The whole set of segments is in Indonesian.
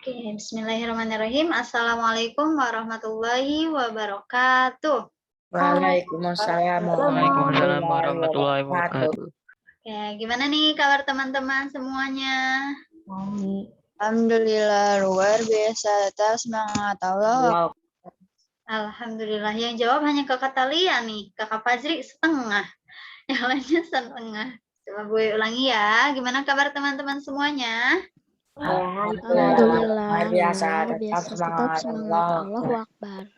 Oke, bismillahirrahmanirrahim. Assalamualaikum warahmatullahi wabarakatuh. Waalaikumsalam warahmatullahi wabarakatuh. Oke, gimana nih kabar teman-teman semuanya? Alhamdulillah, luar biasa. Tetap semangat Allah. Alhamdulillah, yang jawab hanya kakak Talia nih. Kakak Fajri setengah. Yang lainnya setengah. Coba gue ulangi ya. Gimana kabar teman-teman semuanya? Alhamdulillah, luar biasa. Tetap semangat Allah. Allahu Akbar.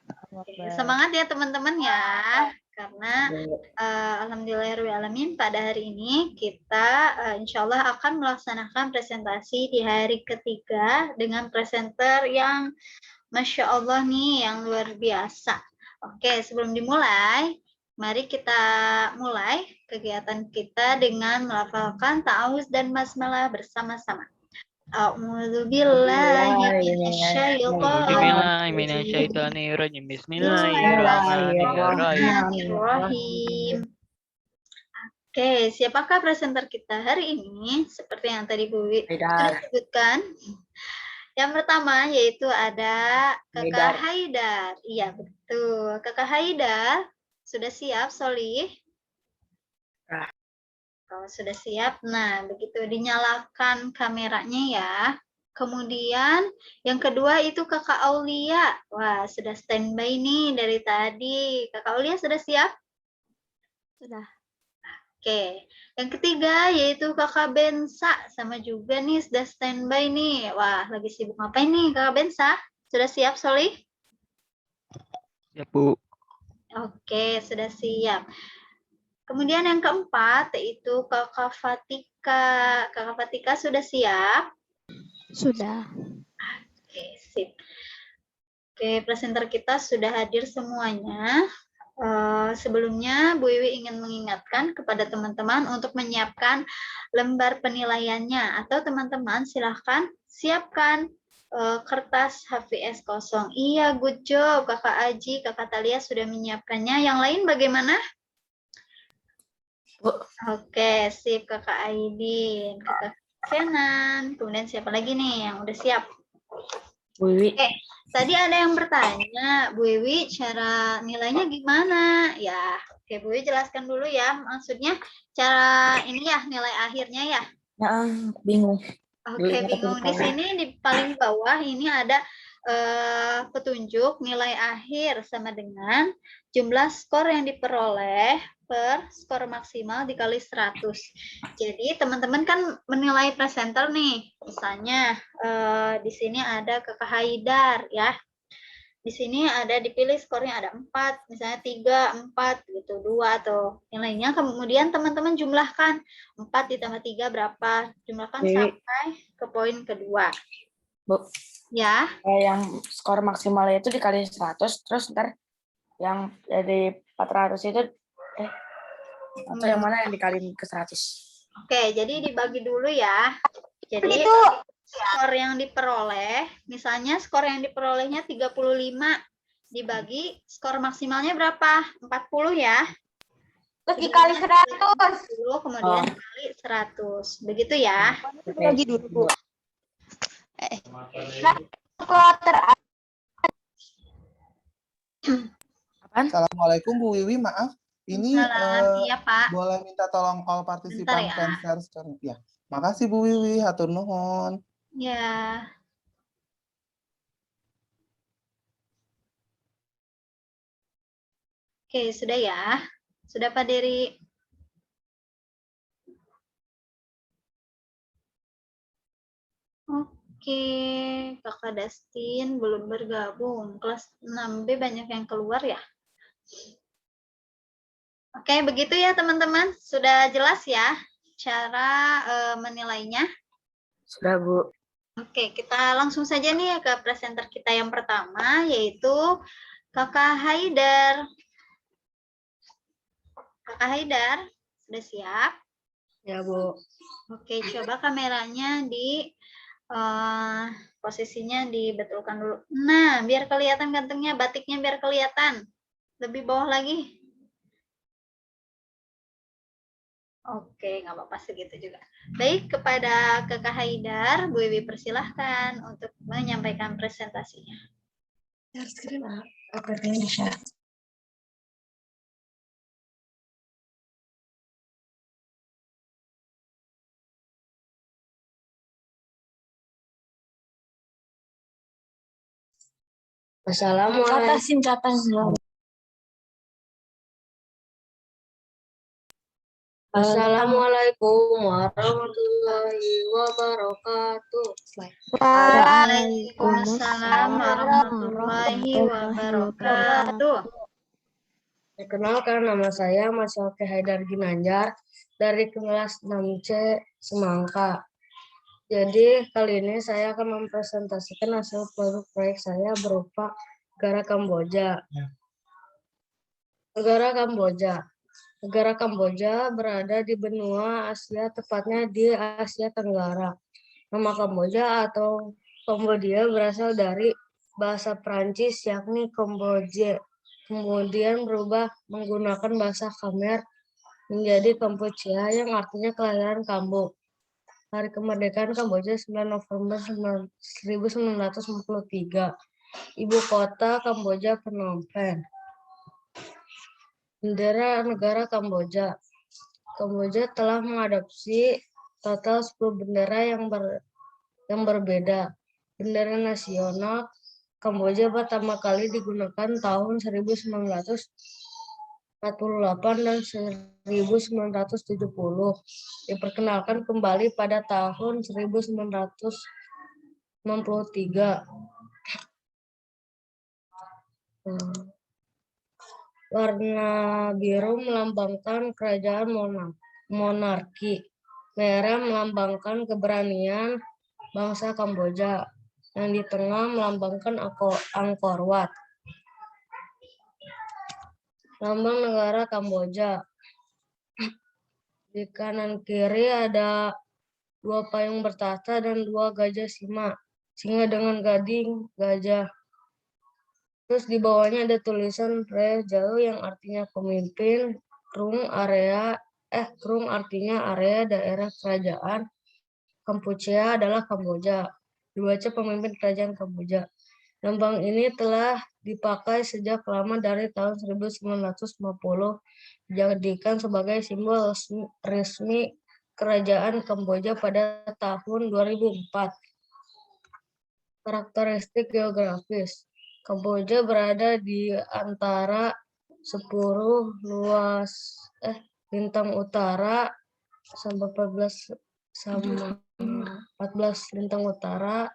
Semangat ya teman-teman ya. Karena alhamdulillahirrahmanirrahim pada hari ini kita insya Allah akan melaksanakan presentasi di hari ketiga dengan presenter yang Masya Allah nih yang luar biasa. Oke, sebelum dimulai, mari kita mulai kegiatan kita dengan melafalkan ta'awuz dan basmalah bersama-sama. A'udzu billahi minasyaitonirrajim. Bismillahirrahmanirrahim. Oke, siapakah presenter kita hari ini? Seperti yang tadi Bu Wi sudah sebutkan. Yang pertama yaitu ada Kakak Haidar. Iya, betul. Kakak Haidar, sudah siap, Solih? Kalau sudah siap, nah begitu dinyalakan kameranya ya. Kemudian yang kedua itu Kakak Aulia. Wah, sudah standby nih dari tadi. Kakak Aulia sudah siap? Sudah. Oke. Yang ketiga yaitu Kakak Bensa. Sama juga nih sudah standby nih. Wah, lagi sibuk ngapain nih Kakak Bensa? Sudah siap, Solih? Ya, Bu. Oke, sudah siap. Kemudian yang keempat yaitu Kakak Fatika. Kakak Fatika sudah siap? Sudah. Oke, sip. Oke, presenter kita sudah hadir semuanya. Sebelumnya Bu Iwi ingin mengingatkan kepada teman-teman untuk menyiapkan lembar penilaiannya atau teman-teman silahkan siapkan kertas HVS kosong. Iya, good job Kakak Aji, Kakak Talia sudah menyiapkannya. Yang lain bagaimana? Oke, sip Kakak Aidin, Kakak Kenan, kemudian siapa lagi nih yang udah siap? Bu Wiwi. Oke, tadi ada yang bertanya, Bu Wiwi cara nilainya gimana? Ya, oke Bu Wiwi jelaskan dulu ya, maksudnya cara ini ya nilai akhirnya ya. Nah, bingung. Oke, bingung. Di sini di paling bawah ini ada petunjuk nilai akhir sama dengan jumlah skor yang diperoleh per skor maksimal dikali 100. Jadi teman-teman kan menilai presenter nih. Misalnya di sini ada Kakak Haidar ya. Di sini ada dipilih skornya ada 4, misalnya 3, 4 gitu, 2 atau nilainya. Kemudian teman-teman jumlahkan 4 ditambah 3 berapa? Jumlahkan sampai ke poin kedua. Bu. Ya. Yang skor maksimalnya itu dikali 100, terus ntar yang dari 400 itu atau yang mana yang dikali ke 100? Oke, jadi dibagi dulu ya. Jadi skor yang diperoleh, misalnya skor yang diperolehnya 35, dibagi skor maksimalnya berapa? 40 ya. Terus dikali 100. Kemudian dikali 100. Begitu ya. Bagi dulu, Bu. Assalamualaikum Bu Wiwi, maaf. Ini iya, Pak. boleh minta tolong all partisipan share screen. Ya. Makasih Bu Wiwi, hatur nuhun. Ya. Oke, sudah ya. Sudah Pak Dery. Oke, Kakak Dustin belum bergabung. Kelas 6B banyak yang keluar ya. Oke, begitu ya teman-teman. Sudah jelas ya cara menilainya? Sudah, Bu. Oke, kita langsung saja nih ke presenter kita yang pertama, yaitu Kakak Haidar. Kakak Haidar, sudah siap? Ya, Bu. Oke, coba kameranya di posisinya dibetulkan dulu. Nah, biar kelihatan gantengnya, batiknya biar kelihatan. Lebih bawah lagi. Oke, nggak apa-apa segitu juga. Baik, kepada Kakak Haidar, Bu Iwi persilahkan untuk menyampaikan presentasinya. Assalamualaikum warahmatullahi wabarakatuh. Waalaikumsalam warahmatullahi wabarakatuh. Perkenalkan, nama saya Mas Oke Haidar Ginanjar dari kelas 6C Semangka. Jadi kali ini saya akan mempresentasikan hasil produk proyek saya berupa negara Kamboja. Negara Kamboja. Negara Kamboja berada di benua Asia, tepatnya di Asia Tenggara. Nama Kamboja atau Kambodia berasal dari bahasa Prancis yakni Kamboje. Kemudian berubah menggunakan bahasa Khmer menjadi Kampuchea yang artinya kelahiran Kambo. Hari kemerdekaan Kamboja 9 November 1943. Ibu kota Kamboja Phnom Penh. Bendera negara Kamboja. Kamboja telah mengadopsi total 10 bendera yang berbeda. Bendera nasional Kamboja pertama kali digunakan tahun 1948 dan 1970. Diperkenalkan kembali pada tahun 1963. Warna biru melambangkan kerajaan monarki. Merah melambangkan keberanian bangsa Kamboja. Yang di tengah melambangkan Angkor Wat. Lambang negara Kamboja. Di kanan kiri ada 2 payung bertahta dan 2 gajah singa dengan gading gajah. Terus di bawahnya ada tulisan Re Jauh yang artinya pemimpin, Krung artinya area daerah kerajaan, Kampuchea adalah Kamboja. Dibaca pemimpin kerajaan Kamboja. Lambang ini telah dipakai sejak lama dari tahun 1950, dijadikan sebagai simbol resmi kerajaan Kamboja pada tahun 2004. Karakteristik geografis. Kamboja berada di antara 10 lintang utara sampai 14 lintang utara,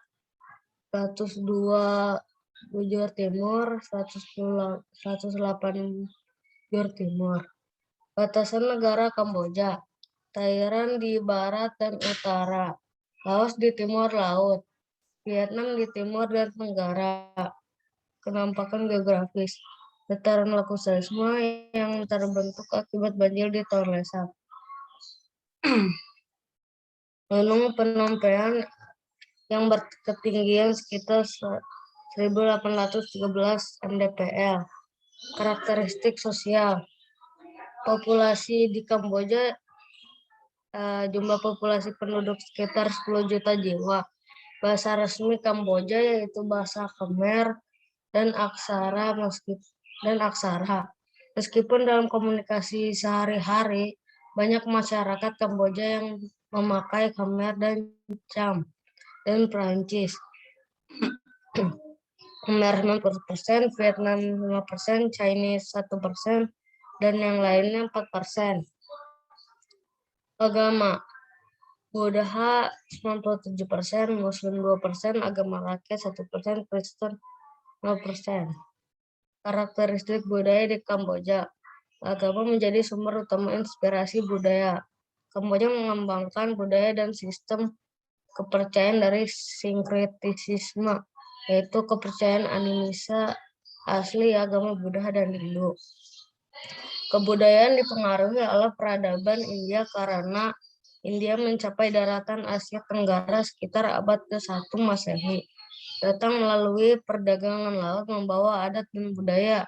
102 bujur timur, 108 bujur timur. Batasan negara Kamboja. Thailand di barat dan utara, Laos di timur laut, Vietnam di timur dan tenggara. Kenampakan geografis. Dataran lokusisme yang terbentuk akibat banjir di Tonle Sap. Gunung Phnom Penh yang berketinggian sekitar 1813 mdpl. Karakteristik sosial. Populasi di Kamboja, jumlah populasi penduduk sekitar 10 juta jiwa. Bahasa resmi Kamboja yaitu bahasa Khmer dan aksara. Meskipun dalam komunikasi sehari-hari banyak masyarakat Kamboja yang memakai Khmer dan Cham dan Prancis. Khmer 90%, Vietnam 5%, Chinese 1%, dan yang lainnya 4%. Agama. Buddha 97%, Muslim 2%, agama rakyat 1%, Kristen 0%. Karakteristik budaya di Kamboja. Agama menjadi sumber utama inspirasi budaya. Kamboja mengembangkan budaya dan sistem kepercayaan dari sinkretisisme, yaitu kepercayaan animisme asli agama Buddha dan Hindu. Kebudayaan dipengaruhi oleh peradaban India karena India mencapai daratan Asia Tenggara sekitar abad ke-1 Masehi. Datang melalui perdagangan laut membawa adat dan budaya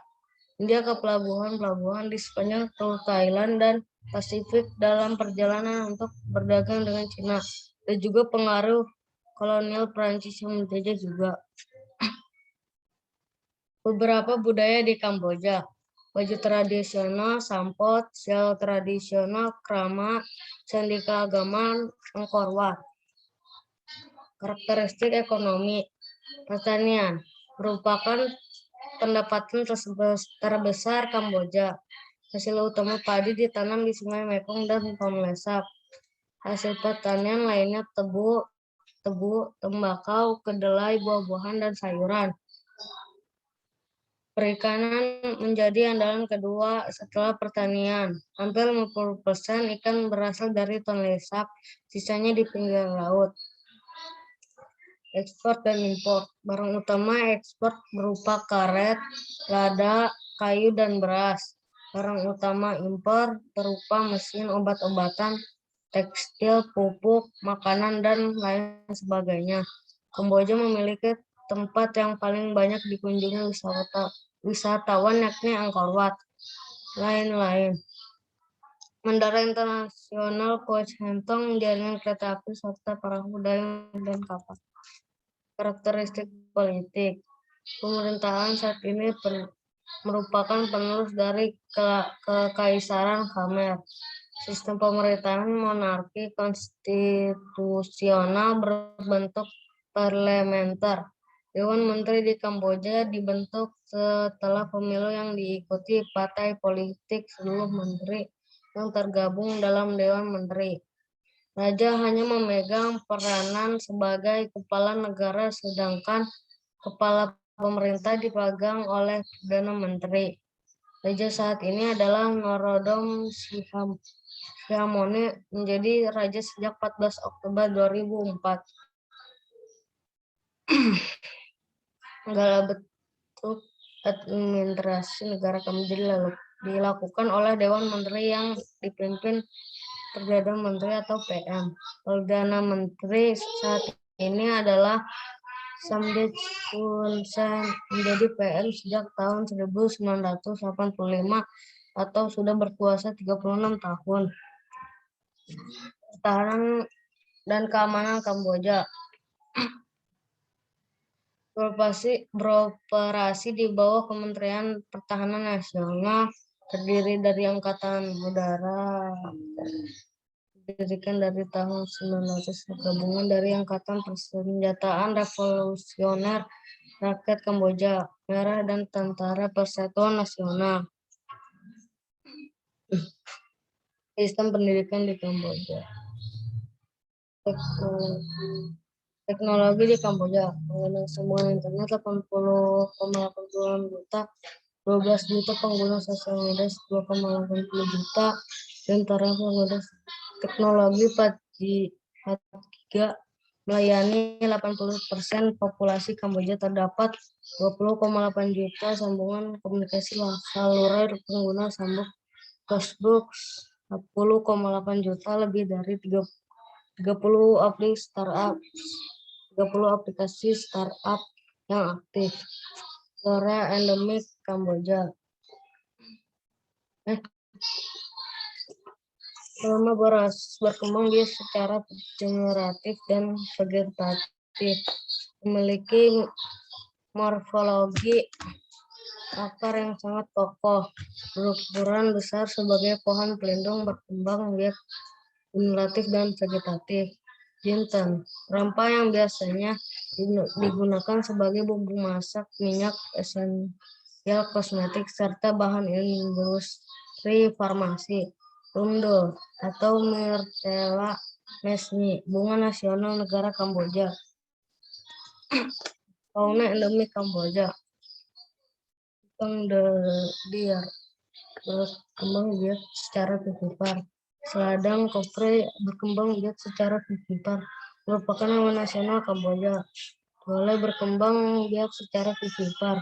India ke pelabuhan-pelabuhan di sepanjang Teluk Thailand dan Pasifik dalam perjalanan untuk berdagang dengan Cina, dan juga pengaruh kolonial Prancis yang menjajah juga. Beberapa budaya di Kamboja: baju tradisional, sampot, sial tradisional, krama, seni keagamaan, Angkor Wat. Karakteristik ekonomi: pertanian merupakan pendapatan terbesar Kamboja. Hasil utama padi ditanam di Sungai Mekong dan Tonle Sap. Hasil pertanian lainnya tebu, tembakau, kedelai, buah-buahan, dan sayuran. Perikanan menjadi andalan kedua setelah pertanian. Hampir 50% ikan berasal dari Tonle Sap, sisanya di pinggir laut. Ekspor dan impor. Barang utama ekspor berupa karet, lada, kayu, dan beras. Barang utama impor berupa mesin, obat-obatan, tekstil, pupuk, makanan, dan lain sebagainya. Kamboja memiliki tempat yang paling banyak dikunjungi wisatawan yakni Angkor Wat. Lain-lain. Bandara Internasional Koh Chentong, jaringan kereta api, serta perahu dayung dan kapal. Karakteristik politik. Pemerintahan saat ini merupakan penerus dari Kekaisaran Khmer. Sistem pemerintahan monarki konstitusional berbentuk parlementer. Dewan Menteri di Kamboja dibentuk setelah pemilu yang diikuti partai politik seluruh menteri yang tergabung dalam Dewan Menteri. Raja hanya memegang peranan sebagai kepala negara, sedangkan kepala pemerintah dipegang oleh Perdana Menteri. Raja saat ini adalah Norodom Sihamoni, menjadi raja sejak 14 Oktober 2004. Segala bentuk administrasi negara Kamboja dilakukan oleh Dewan Menteri yang dipimpin Perdana Menteri atau PM. Perdana Menteri saat ini adalah Samdech Hun Sen, menjadi PM sejak tahun 1985 atau sudah berkuasa 36 tahun. Pertahanan dan keamanan Kamboja beroperasi di bawah Kementerian Pertahanan Nasional, terdiri dari Angkatan Udara, didirikan dari tahun 1900, gabungan dari Angkatan Persenjataan Revolusioner Rakyat Kamboja Merah dan Tentara Persatuan Nasional. Sistem pendidikan di Kamboja. Teknologi di Kamboja, pengguna sambungan internet 80,80 juta, 12 juta pengguna sosial media, 2,80 juta, dan para pengguna teknologi 4G melayani 80% populasi Kamboja. Terdapat 20,8 juta sambungan komunikasi seluler pengguna sambung Facebook, 10,8 juta, lebih dari 30 aplikasi startup yang aktif. Flora endemik Kamboja. Selama berkembang biak secara generatif dan vegetatif, memiliki morfologi akar yang sangat kokoh, berukuran besar sebagai pohon pelindung, berkembang biak kumulatif dan vegetatif. Jinten, rempah yang biasanya digunakan sebagai bumbu masak, minyak esensial, kosmetik, serta bahan industri farmasi. Rundul atau Myrtella mesni, bunga nasional negara Kamboja. Fauna endemik Kamboja. Deer berkembang biak secara vivipar. Seladang kopre berkembang biak secara vivipar, merupakan hewan nasional Kamboja. Boleh berkembang biak secara vivipar.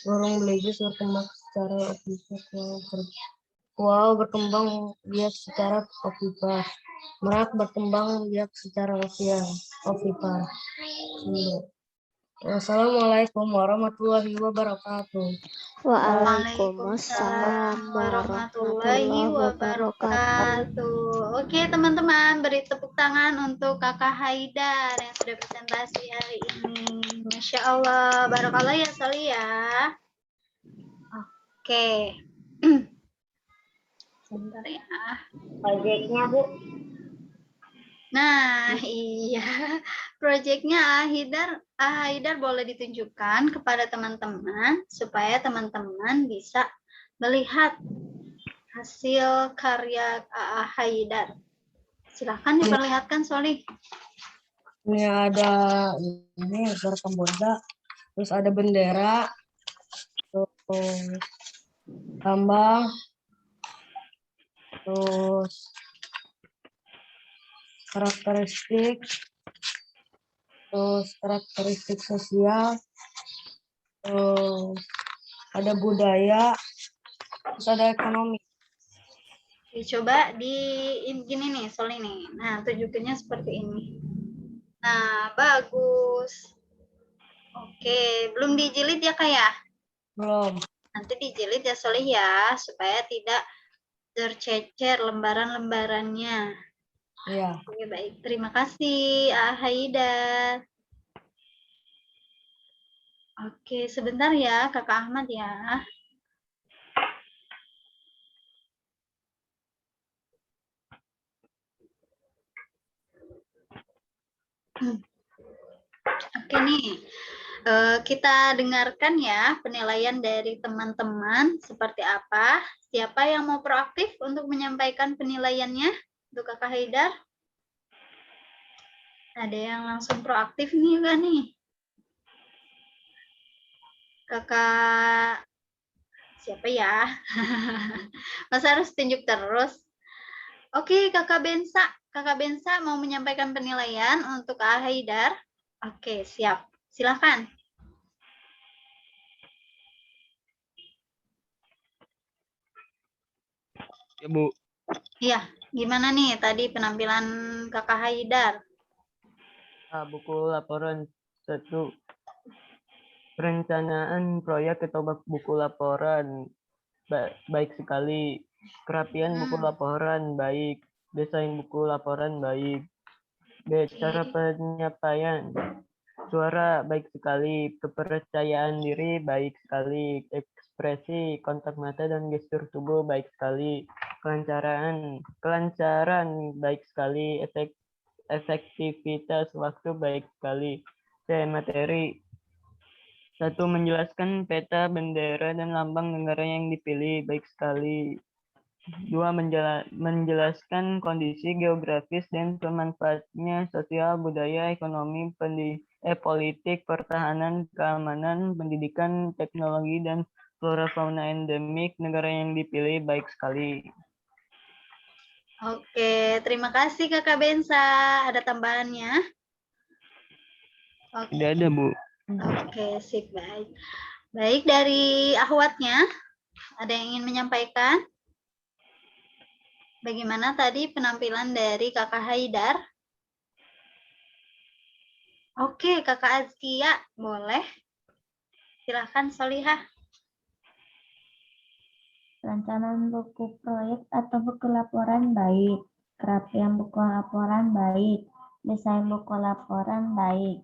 Burung beligus berkembang secara vivipar. Kuau berkembang biak secara ovipar. Merak berkembang biak secara ovipar. Wassalamualaikum warahmatullahi wabarakatuh. Waalaikumsalam warahmatullahi wabarakatuh. Oke teman-teman, beri tepuk tangan untuk Kakak Haidar yang sudah presentasi hari ini. Masya Allah, barakallah ya Soli ya. Oke. Sebentar ya. Proyeknya, Bu. Nah, iya. Proyeknya Haidar boleh ditunjukkan kepada teman-teman supaya teman-teman bisa melihat hasil karya Haidar. Silahkan diperlihatkan, Soli. Ini ada ini negara Kamboja, terus ada bendera, terus lambang, terus karakteristik sosial, terus ada budaya, terus ada ekonomi. Coba di gini nih, Soli nih. Nah, tunjukinnya seperti ini. Nah, bagus. Oke, belum dijilid ya, Kak ya? Belum. Nanti dijilid ya, Soli ya, supaya tidak tercecer lembaran-lembarannya. Iya. Oke, baik. Terima kasih, Haidar. Oke, sebentar ya, Kakak Ahmad ya. Oke nih, kita dengarkan ya penilaian dari teman-teman seperti apa. Siapa yang mau proaktif untuk menyampaikan penilaiannya untuk Kakak Haidar? Ada yang langsung proaktif nih kan nih? Kakak siapa ya? Masa harus tunjuk terus? Oke, Kakak Bensa. Kakak Bensa mau menyampaikan penilaian untuk Kak Haidar. Oke, siap. Silakan. Ya, Bu. Iya, gimana nih tadi penampilan Kakak Haidar? Buku laporan 1. Perencanaan proyek atau buku laporan baik sekali. Kerapian buku laporan baik. Desain buku laporan baik. B. Cara penyampaian suara baik sekali. Kepercayaan diri baik sekali. Ekspresi, kontak mata dan gestur tubuh baik sekali. Kelancaran baik sekali. Efektivitas waktu baik sekali. C. Materi. 1. Menjelaskan peta, bendera, dan lambang negara yang dipilih baik sekali. 2. Menjelaskan kondisi geografis dan pemanfaatnya sosial, budaya, ekonomi, politik, pertahanan, keamanan, pendidikan, teknologi, dan flora fauna endemik negara yang dipilih baik sekali. Oke, terima kasih Kakak Bensa. Ada tambahannya? Oke. Tidak ada, Bu. Oke, sip, baik. Baik, dari Ahwatnya, ada yang ingin menyampaikan? Bagaimana tadi penampilan dari Kakak Haidar? Oke, Kakak Azkia, boleh? Silahkan, Solihah. Perencanaan buku proyek atau buku laporan baik. Kerapian buku laporan baik. Desain buku laporan baik.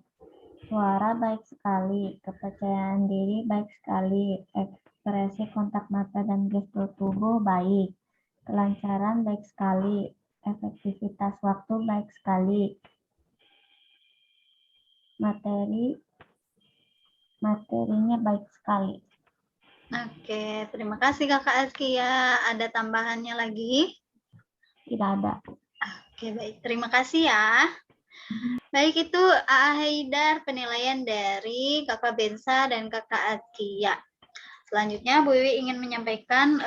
Suara baik sekali. Kepercayaan diri baik sekali. Ekspresi kontak mata dan gestur tubuh baik. Kelancaran baik sekali. Efektivitas waktu baik sekali. Materinya baik sekali. Oke, terima kasih Kakak Azkia. Ada tambahannya lagi? Tidak ada. Oke, baik. Terima kasih ya. Baik, itu Haidar penilaian dari Kakak Bensa dan Kakak Azkia. Selanjutnya, Bu Wiwi ingin menyampaikan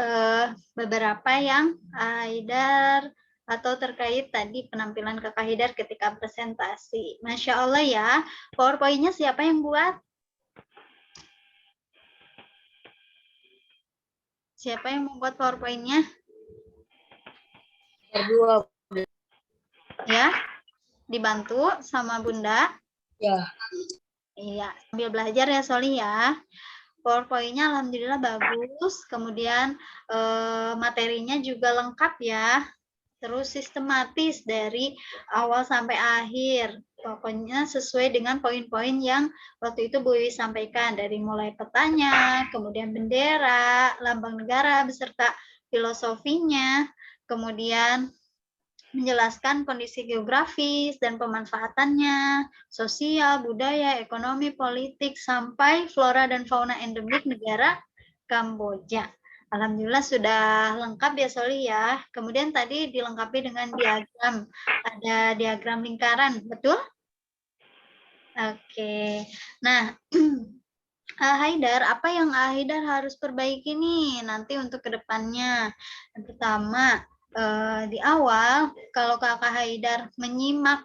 beberapa yang Haidar atau terkait tadi penampilan Kakak Haidar ketika presentasi. Masya Allah ya, PowerPoint-nya siapa yang buat? Siapa yang membuat PowerPoint-nya? Berdua. Ya, dibantu sama Bunda. Ya. Iya, sambil belajar ya Soli ya. PowerPoint-nya alhamdulillah bagus, kemudian materinya juga lengkap ya. Terus sistematis dari awal sampai akhir. Pokoknya sesuai dengan poin-poin yang waktu itu Bu Wiwi sampaikan, dari mulai petanya, kemudian bendera, lambang negara beserta filosofinya, kemudian menjelaskan kondisi geografis dan pemanfaatannya, sosial, budaya, ekonomi, politik, sampai flora dan fauna endemik negara Kamboja. Alhamdulillah sudah lengkap ya Soli ya. Kemudian tadi dilengkapi dengan diagram. Ada diagram lingkaran, betul? Oke. Nah, Haidar, apa yang Haidar harus perbaiki nih nanti untuk kedepannya? Yang pertama, di awal kalau Kakak Haidar menyimak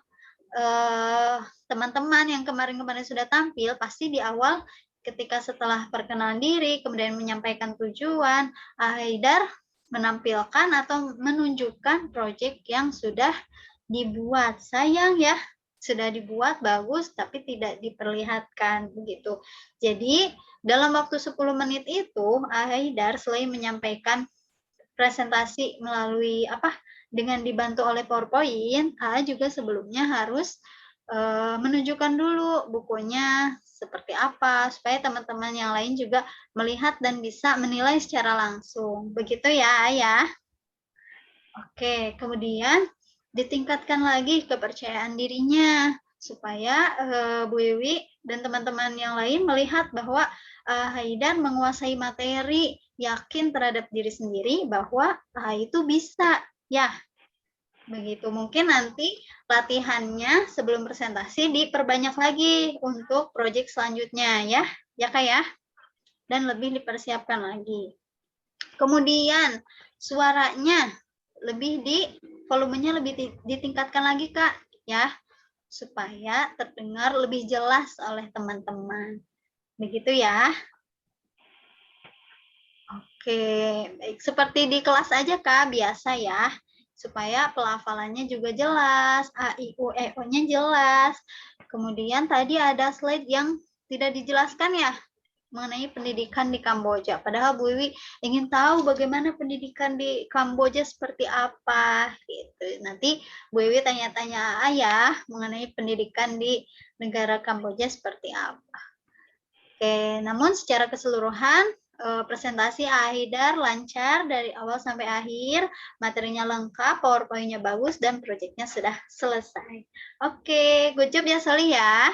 teman-teman yang kemarin-kemarin sudah tampil, pasti di awal ketika setelah perkenalan diri, kemudian menyampaikan tujuan, Haidar menampilkan atau menunjukkan proyek yang sudah dibuat. Sayang ya, sudah dibuat bagus tapi tidak diperlihatkan begitu. Jadi dalam waktu 10 menit itu Haidar selain menyampaikan presentasi melalui dengan dibantu oleh PowerPoint, juga sebelumnya harus menunjukkan dulu bukunya seperti apa supaya teman-teman yang lain juga melihat dan bisa menilai secara langsung. Begitu ya, Ayah. Oke, kemudian ditingkatkan lagi kepercayaan dirinya supaya Bu Wiwi dan teman-teman yang lain melihat bahwa Haidar menguasai materi, yakin terhadap diri sendiri bahwa itu bisa ya. Begitu. Mungkin nanti latihannya sebelum presentasi diperbanyak lagi untuk proyek selanjutnya ya. Ya Kak ya. Dan lebih dipersiapkan lagi. Kemudian suaranya volumenya lebih ditingkatkan lagi Kak ya, supaya terdengar lebih jelas oleh teman-teman. Begitu ya. Oke, baik, seperti di kelas aja Kak, biasa ya, supaya pelafalannya juga jelas, A, I, U, E, O-nya jelas. Kemudian tadi ada slide yang tidak dijelaskan ya, mengenai pendidikan di Kamboja. Padahal Bu Wiwi ingin tahu bagaimana pendidikan di Kamboja seperti apa. Gitu. Nanti Bu Wiwi tanya-tanya Ayah mengenai pendidikan di negara Kamboja seperti apa. Oke, namun secara keseluruhan presentasi Haidar lancar dari awal sampai akhir, materinya lengkap, PowerPoint-nya bagus, dan proyeknya sudah selesai. Oke, good job ya Soli ya.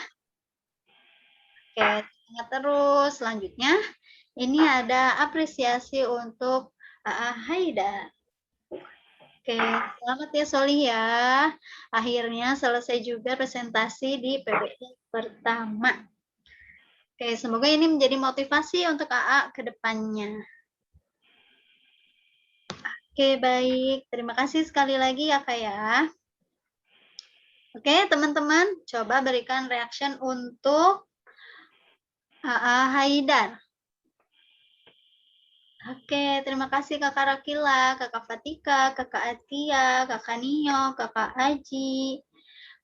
Oke, ingat terus. Selanjutnya, ini ada apresiasi untuk Haidar. Oke, selamat ya Soli ya. Akhirnya selesai juga presentasi di PBI pertama. Oke, semoga ini menjadi motivasi untuk AA ke depannya. Oke, baik. Terima kasih sekali lagi ya Kak ya. Oke, teman-teman, coba berikan reaction untuk Haidar. Oke, terima kasih Kakak Rakila, Kakak Fatika, Kakak Atia, Kakak Nio, Kakak Aji,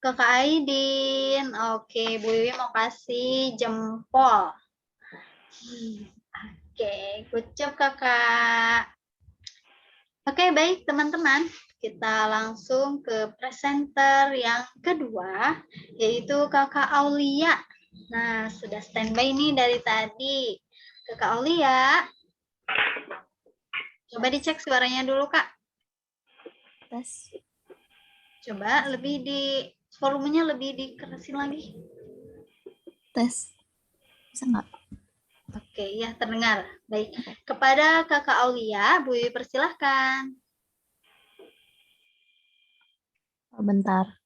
Kakak Aidin. Oke, Bu Wiwi mau kasih jempol. Oke, good job Kakak. Oke, baik teman-teman. Kita langsung ke presenter yang kedua, yaitu Kakak Aulia. Nah, sudah standby nih dari tadi. Kakak Aulia. Coba dicek suaranya dulu, Kak. Tes. Coba volumenya lebih dikerasin lagi. Tes. Bisa nggak? Oke, ya terdengar. Baik. Kepada Kakak Aulia, Bu Wiwi persilahkan. Bentar.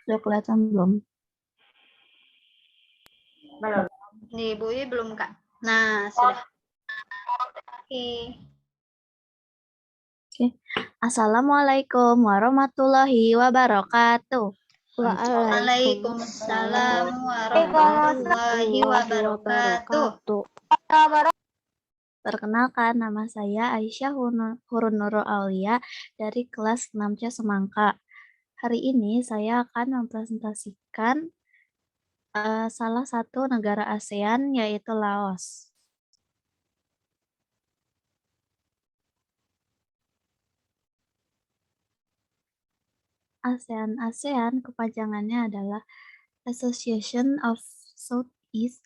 Sudah kelihatan belum? Belum. Nih, Bu Wiwi belum, Kak. Nah, sudah. Oke. Assalamualaikum warahmatullahi wabarakatuh. Waalaikumsalam warahmatullahi wabarakatuh. Perkenalkan, nama saya Aisyah Hurunurul Aulia dari kelas 6C Semangka. Hari ini saya akan mempresentasikan salah satu negara ASEAN, yaitu Laos. ASEAN kepanjangannya adalah Association of Southeast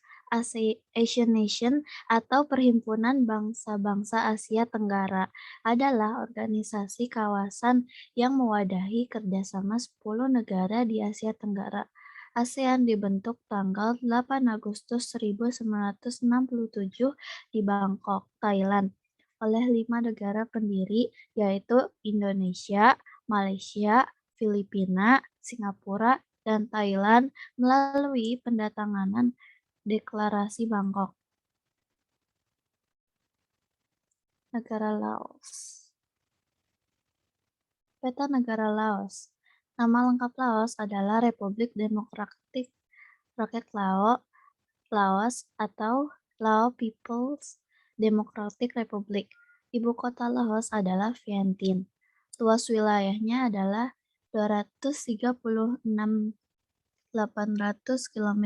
Asian Nation atau Perhimpunan Bangsa-Bangsa Asia Tenggara, adalah organisasi kawasan yang mewadahi kerjasama 10 negara di Asia Tenggara. ASEAN dibentuk tanggal 8 Agustus 1967 di Bangkok, Thailand, oleh 5 negara pendiri, yaitu Indonesia, Malaysia, Filipina, Singapura, dan Thailand melalui pendatanganan Deklarasi Bangkok. Negara Laos. Peta negara Laos. Nama lengkap Laos adalah Republik Demokratik Rakyat Laos atau Lao People's Democratic Republic. Ibu kota Laos adalah Vientiane. Luas wilayahnya adalah 236.800 km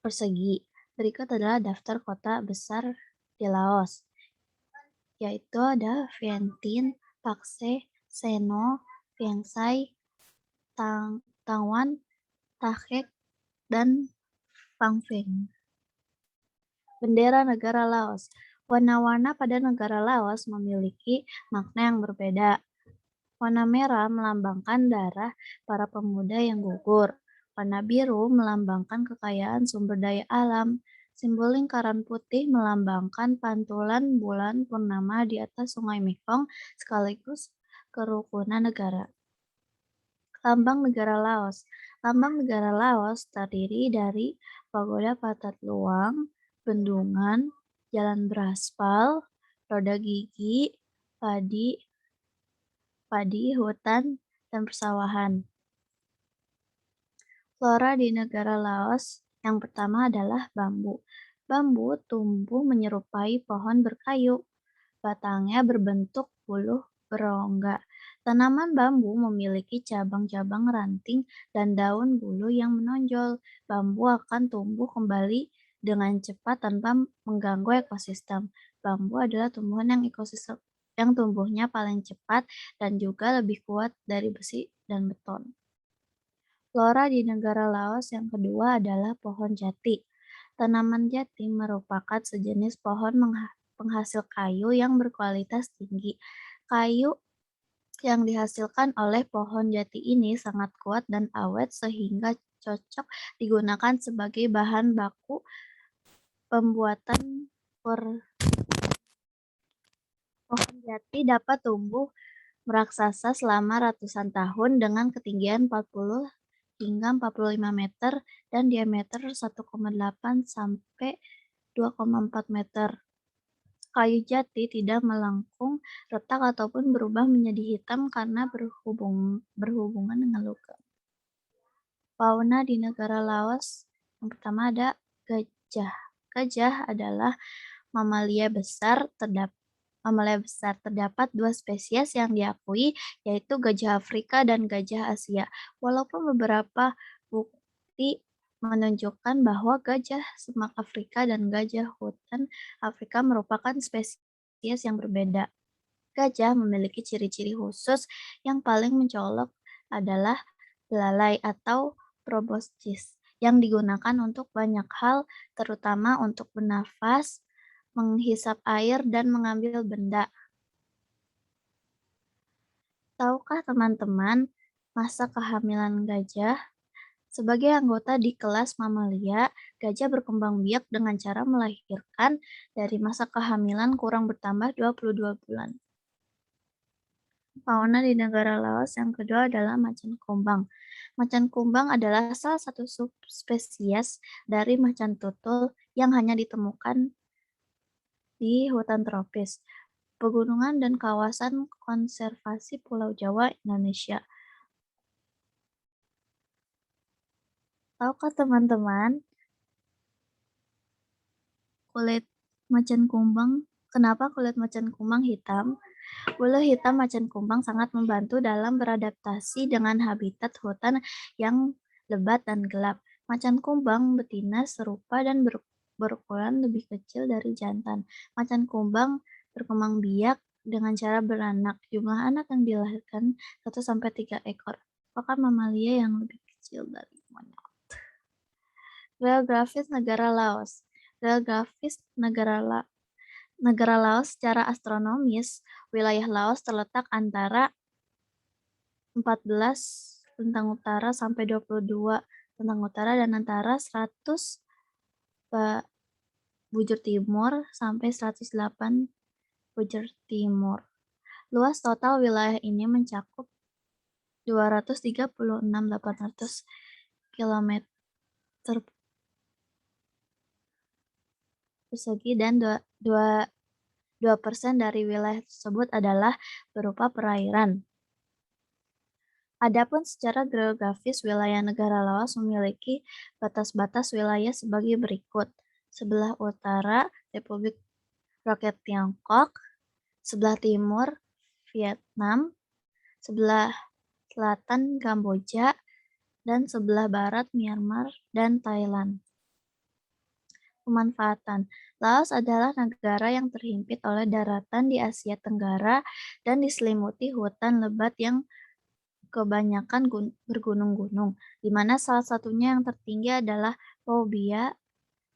persegi. Berikut adalah daftar kota besar di Laos, yaitu ada Vientiane, Pakse, Seno, Vieng Sai, Tangwan, Tahek, dan Phang. Bendera negara Laos. Warna-warna pada negara Laos memiliki makna yang berbeda. Warna merah melambangkan darah para pemuda yang gugur. Warna biru melambangkan kekayaan sumber daya alam. Simbol lingkaran putih melambangkan pantulan bulan purnama di atas Sungai Mekong sekaligus kerukunan negara. Lambang negara Laos. Lambang negara Laos terdiri dari pagoda patat luang, bendungan, jalan beraspal, roda gigi, padi, hutan, dan persawahan. Flora di negara Laos yang pertama adalah bambu. Bambu tumbuh menyerupai pohon berkayu. Batangnya berbentuk buluh berongga. Tanaman bambu memiliki cabang-cabang ranting dan daun bulu yang menonjol. Bambu akan tumbuh kembali dengan cepat tanpa mengganggu ekosistem. Bambu adalah tumbuhan yang tumbuhnya paling cepat dan juga lebih kuat dari besi dan beton. Flora di negara Laos yang kedua adalah pohon jati. Tanaman jati merupakan sejenis pohon penghasil kayu yang berkualitas tinggi. Kayu yang dihasilkan oleh pohon jati ini sangat kuat dan awet sehingga cocok digunakan sebagai bahan baku pembuatan Pohon jati dapat tumbuh meraksasa selama ratusan tahun dengan ketinggian 40 hingga 45 meter dan diameter 1,8 sampai 2,4 meter. Kayu jati tidak melengkung, retak ataupun berubah menjadi hitam karena berhubungan dengan logam. Fauna di negara Laos yang pertama ada gajah. Gajah adalah mamalia besar. Terdapat 2 spesies yang diakui, yaitu gajah Afrika dan gajah Asia. Walaupun beberapa bukti menunjukkan bahwa gajah semak Afrika dan gajah hutan Afrika merupakan spesies yang berbeda. Gajah memiliki ciri-ciri khusus. Yang paling mencolok adalah belalai atau proboscis yang digunakan untuk banyak hal, terutama untuk bernafas, menghisap air, dan mengambil benda. Tahukah teman-teman masa kehamilan gajah? Sebagai anggota di kelas mamalia, gajah berkembang biak dengan cara melahirkan dari masa kehamilan kurang bertambah 22 bulan. Fauna di negara Laos yang kedua adalah macan kumbang. Macan kumbang adalah salah satu subspesies dari macan tutul yang hanya ditemukan di hutan tropis, pegunungan, dan kawasan konservasi Pulau Jawa, Indonesia. Tahukah teman-teman, kulit macan kumbang. Kenapa kulit macan kumbang hitam? Bulu hitam macan kumbang sangat membantu dalam beradaptasi dengan habitat hutan yang lebat dan gelap. Macan kumbang betina serupa dan berukuran lebih kecil dari jantan. Macan kumbang berkembang biak dengan cara beranak. Jumlah anak yang dilahirkan 1-3 ekor. Apakah mamalia yang lebih kecil dari monyet? Geografis negara Laos. Geografis negara Laos secara astronomis, wilayah Laos terletak antara 14 tentang utara sampai 22 tentang utara dan antara 100 bujur timur sampai 108 bujur timur. Luas total wilayah ini mencakup 236.800 km persegi dan 2% dari wilayah tersebut adalah berupa perairan. Adapun secara geografis, wilayah negara Laos memiliki batas-batas wilayah sebagai berikut. Sebelah utara, Republik Rakyat Tiongkok, sebelah timur, Vietnam, sebelah selatan, Kamboja, dan sebelah barat, Myanmar dan Thailand. Pemanfaatan. Laos adalah negara yang terhimpit oleh daratan di Asia Tenggara dan diselimuti hutan lebat yang kebanyakan bergunung-gunung, di mana salah satunya yang tertinggi adalah Pho Bia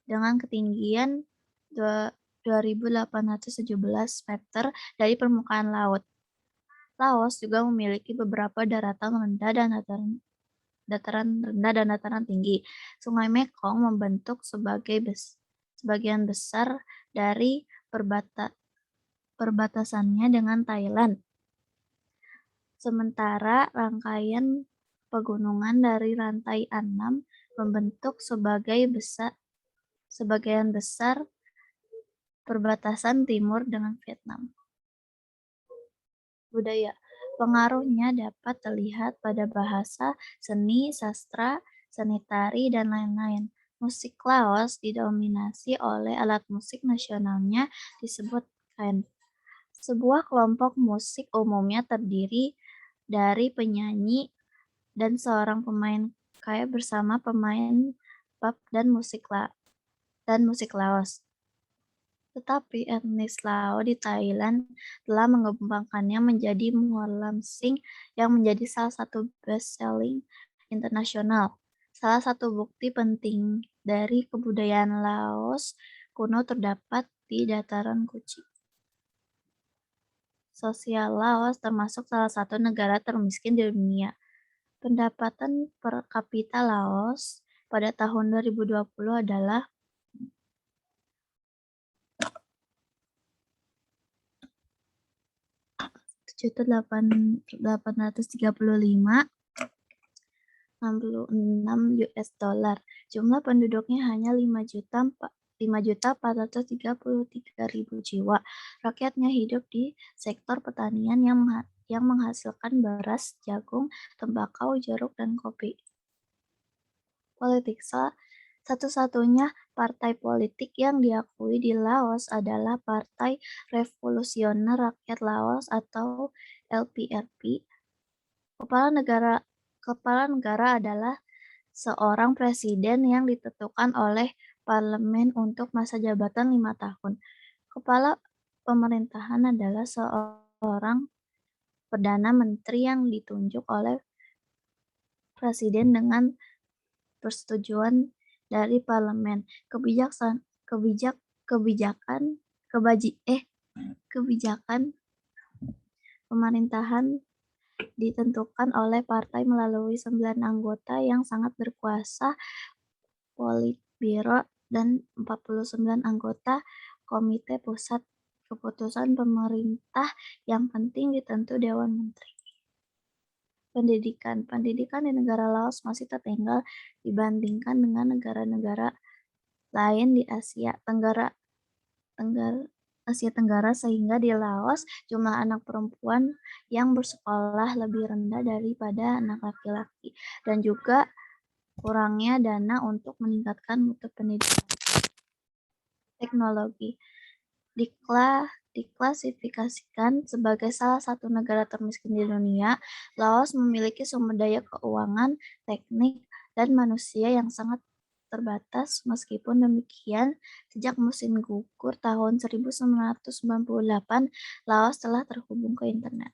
dengan ketinggian 2.817 meter dari permukaan laut. Laos juga memiliki beberapa daratan rendah dan dataran rendah dan dataran tinggi. Sungai Mekong membentuk sebagian besar dari perbatasannya dengan Thailand. Sementara rangkaian pegunungan dari rantai Annam membentuk sebagian besar perbatasan timur dengan Vietnam. Budaya. Pengaruhnya dapat terlihat pada bahasa, seni, sastra, seni tari, dan lain-lain. Musik Laos didominasi oleh alat musik nasionalnya disebut khen. Sebuah kelompok musik umumnya terdiri dari penyanyi dan seorang pemain kaya bersama pemain bap dan musik Laos. Tetapi etnis Lao di Thailand telah mengembangkannya menjadi Muar Lam Sing yang menjadi salah satu best-selling internasional. Salah satu bukti penting dari kebudayaan Laos kuno terdapat di dataran Kuci. Sosial Laos termasuk salah satu negara termiskin di dunia. Pendapatan per kapita Laos pada tahun 2020 adalah $835,66. Jumlah penduduknya hanya 5.433.000 jiwa. Rakyatnya hidup di sektor pertanian yang menghasilkan beras, jagung, tembakau, jeruk, dan kopi. Politik. Satu-satunya partai politik yang diakui di Laos adalah Partai Revolusioner Rakyat Laos atau LPRP. Kepala negara adalah seorang presiden yang ditentukan oleh parlemen untuk masa jabatan 5 tahun. Kepala pemerintahan adalah seorang perdana menteri yang ditunjuk oleh presiden dengan persetujuan dari parlemen. Kebijakan pemerintahan ditentukan oleh partai melalui 9 anggota yang sangat berkuasa, Politbiro, dan 49 anggota Komite Pusat. Keputusan pemerintah yang penting ditentu Dewan Menteri. Pendidikan di negara Laos masih tertinggal dibandingkan dengan negara-negara lain di Asia Tenggara sehingga di Laos jumlah anak perempuan yang bersekolah lebih rendah daripada anak laki-laki dan juga kurangnya dana untuk meningkatkan mutu pendidikan. Teknologi. diklasifikasikan sebagai salah satu negara termiskin di dunia, Laos memiliki sumber daya keuangan, teknik, dan manusia yang sangat terbatas. Meskipun demikian, sejak musim gugur tahun 1998, Laos telah terhubung ke internet.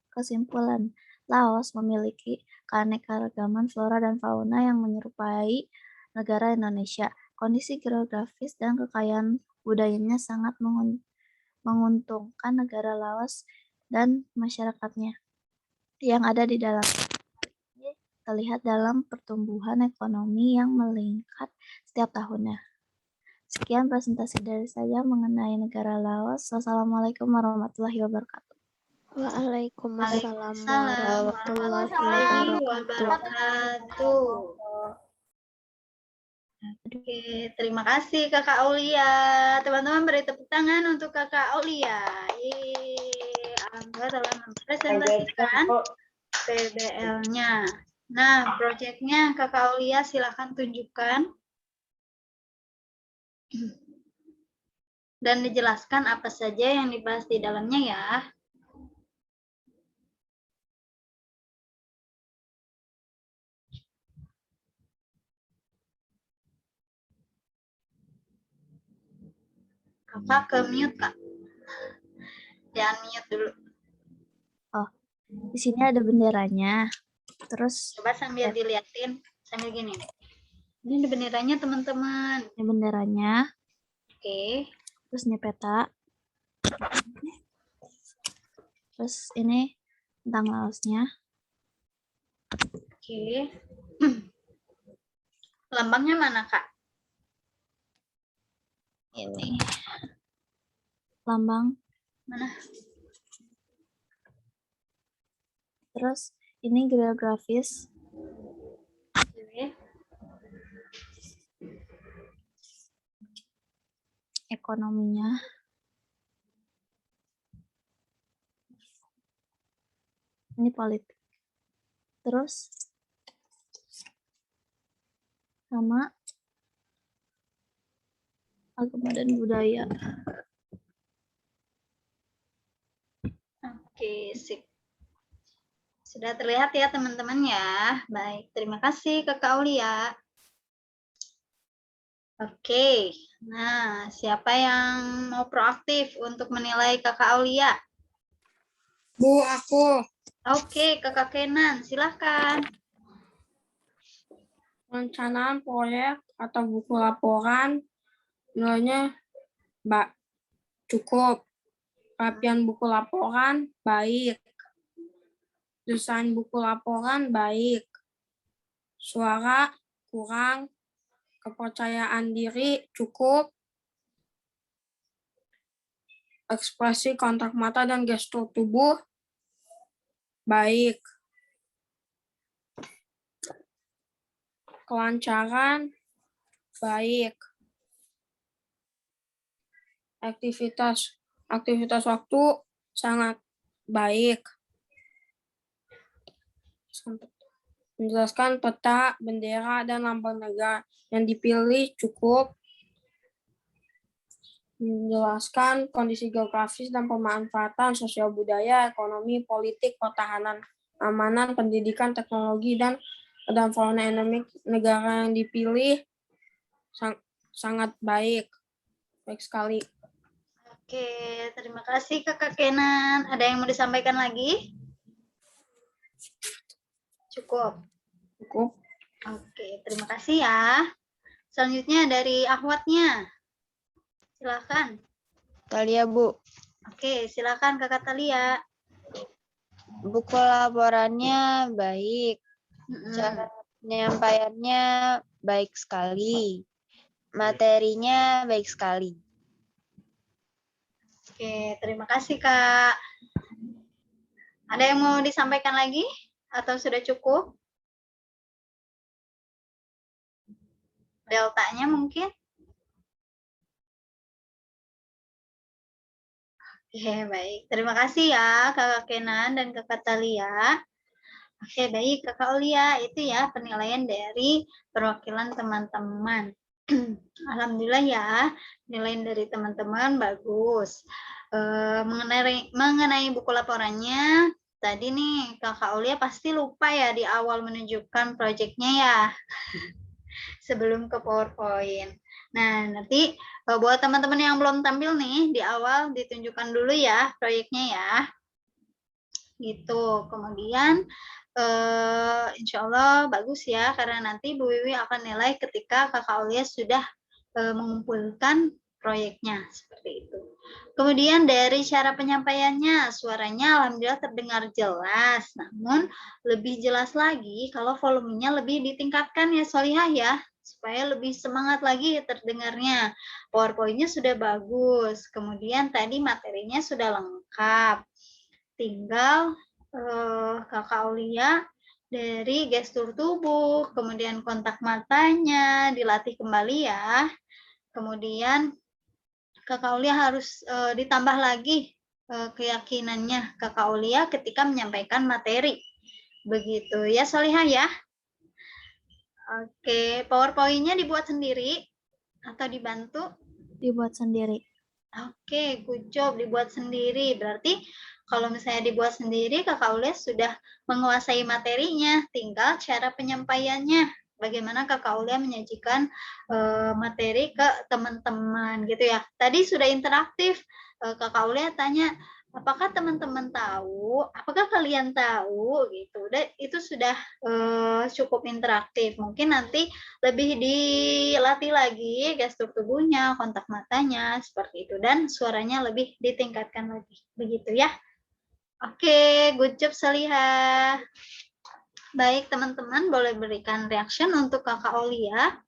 Kesimpulan, Laos memiliki keanekaragaman flora dan fauna yang menyerupai negara Indonesia. Kondisi geografis dan kekayaan budayanya sangat menguntungkan negara Laos dan masyarakatnya yang ada di dalam. Terlihat dalam pertumbuhan ekonomi yang meningkat setiap tahunnya. Sekian presentasi dari saya mengenai negara Laos. Wassalamualaikum warahmatullahi wabarakatuh. Waalaikumsalam warahmatullahi wabarakatuh. Oke, terima kasih Kakak Aulia. Teman-teman beri tepuk tangan untuk Kakak Aulia. Alhamdulillah telah mempresentasikan PBL-nya. Nah, proyeknya Kakak Aulia silakan tunjukkan. Dan dijelaskan apa saja yang dibahas di dalamnya ya. Kakak ke mute, Kak. Jangan mute dulu. Oh, di sini ada benderanya. Terus Coba sambil diliatin, sambil gini. Ini benderanya teman-teman. ini benderanya. Oke. Terus ini peta. Terus ini tentang Laosnya. Oke. Lambangnya mana, Kak? Ini. Lambang. Mana? Terus ini geografis. Oke. Ekonominya. Ini politik. Terus sama agama dan budaya. Oke, sip. Sudah terlihat ya teman-teman ya. Baik, terima kasih Kakak Aulia. Oke, nah siapa yang mau proaktif untuk menilai Kakak Aulia? Bu, aku. Oke, Kakak Kenan, silahkan. Perencanaan proyek atau buku laporan nilainya cukup. Rapian buku laporan baik. Desain buku laporan baik. Suara kurang. Kepercayaan diri cukup. Ekspresi kontak mata dan gestur tubuh baik. Kelancaran baik. Aktivitas waktu sangat baik. Menjelaskan peta, bendera, dan lambang negara yang dipilih cukup. Menjelaskan kondisi geografis dan pemanfaatan sosial budaya, ekonomi, politik, pertahanan, keamanan, pendidikan, teknologi, dan fauna endemik negara yang dipilih sangat baik. Baik sekali. Oke, terima kasih Kakak Kenan. Ada yang mau disampaikan lagi? Cukup. Cukup. Oke, terima kasih ya. Selanjutnya dari Ahwatnya. Silakan. Talia, Bu. Oke, silakan Kakak Talia. Buku laporannya baik. Cara penyampaiannya baik sekali. Materinya baik sekali. Oke, terima kasih Kak. Ada yang mau disampaikan lagi? Atau sudah cukup? Deltanya mungkin? Oke, baik. Terima kasih ya Kakak Kenan dan Kakak Talia. Oke, baik Kakak Aulia. Itu ya penilaian dari perwakilan teman-teman. Alhamdulillah ya, nilai dari teman-teman bagus. Mengenai buku laporannya, tadi nih Kakak Aulia pasti lupa ya di awal menunjukkan proyeknya ya, sebelum ke PowerPoint. Nah, nanti buat teman-teman yang belum tampil nih, di awal ditunjukkan dulu ya proyeknya ya. Gitu. Kemudian insya Allah bagus ya, karena nanti Bu Wiwi akan nilai ketika Kakak Aulia sudah mengumpulkan proyeknya, seperti itu. Kemudian dari cara penyampaiannya, suaranya alhamdulillah terdengar jelas, namun lebih jelas lagi kalau volumenya lebih ditingkatkan ya Solihah ya, supaya lebih semangat lagi terdengarnya. PowerPoint-nya sudah bagus, kemudian tadi materinya sudah lengkap. Tinggal Kakak Aulia dari gestur tubuh, kemudian kontak matanya dilatih kembali ya. Kemudian Kakak Aulia harus ditambah lagi keyakinannya Kakak Aulia ketika menyampaikan materi. Begitu ya Solihah ya. Oke, PowerPoint-nya dibuat sendiri atau dibantu? Dibuat sendiri. Oke, good job, dibuat sendiri. Berarti kalau misalnya dibuat sendiri, Kakak Aulia sudah menguasai materinya, tinggal cara penyampaiannya. Bagaimana Kakak Aulia menyajikan materi ke teman-teman gitu ya. Tadi sudah interaktif, Kakak Aulia tanya, apakah teman-teman tahu, apakah kalian tahu gitu. Dan itu sudah cukup interaktif. Mungkin nanti lebih dilatih lagi gestur tubuhnya, kontak matanya, seperti itu. Dan suaranya lebih ditingkatkan lagi. Begitu ya. Oke, good job Salihah. Baik, teman-teman boleh berikan reaction untuk Kakak Aulia.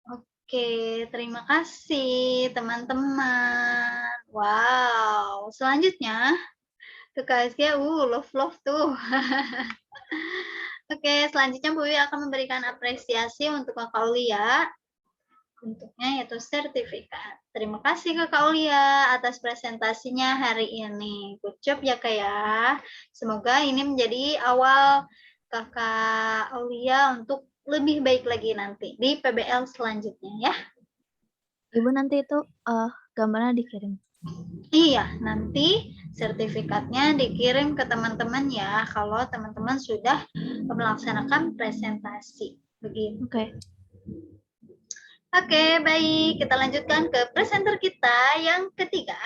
Oke, terima kasih teman-teman. Wow, selanjutnya ke KSG, love tuh. Oke, selanjutnya Bu Wiwi akan memberikan apresiasi untuk Kakak Aulia. Bentuknya yaitu sertifikat. Terima kasih Kakak Aulia atas presentasinya hari ini. Good job ya Kak ya. Semoga ini menjadi awal Kakak Aulia untuk lebih baik lagi nanti di PBL selanjutnya ya. Ibu nanti itu gambarnya dikirim. Iya, nanti sertifikatnya dikirim ke teman-teman ya kalau teman-teman sudah melaksanakan presentasi. Begitu. Oke. Oke, baik. Kita lanjutkan ke presenter kita yang ketiga,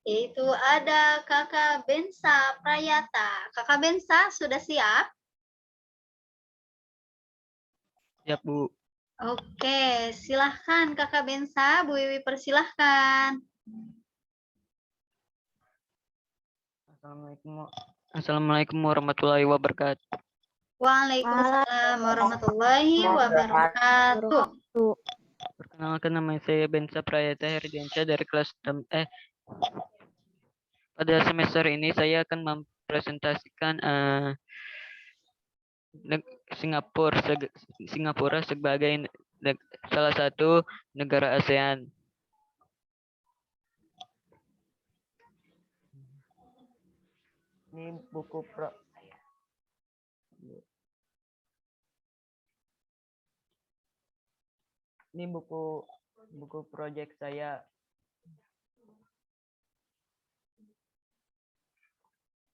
yaitu ada Kakak Bensa Prayata. Kakak Bensa, sudah siap? Siap, Bu. Oke, silahkan Kakak Bensa. Bu Wiwi persilahkan. Assalamualaikum warahmatullahi wabarakatuh. Waalaikumsalam warahmatullahi wabarakatuh. Perkenalkan, nama saya Bensa Prayata Herdiansyah dari kelas 6. Pada semester ini saya akan mempresentasikan Singapura sebagai salah satu negara ASEAN. Ini buku proyek saya.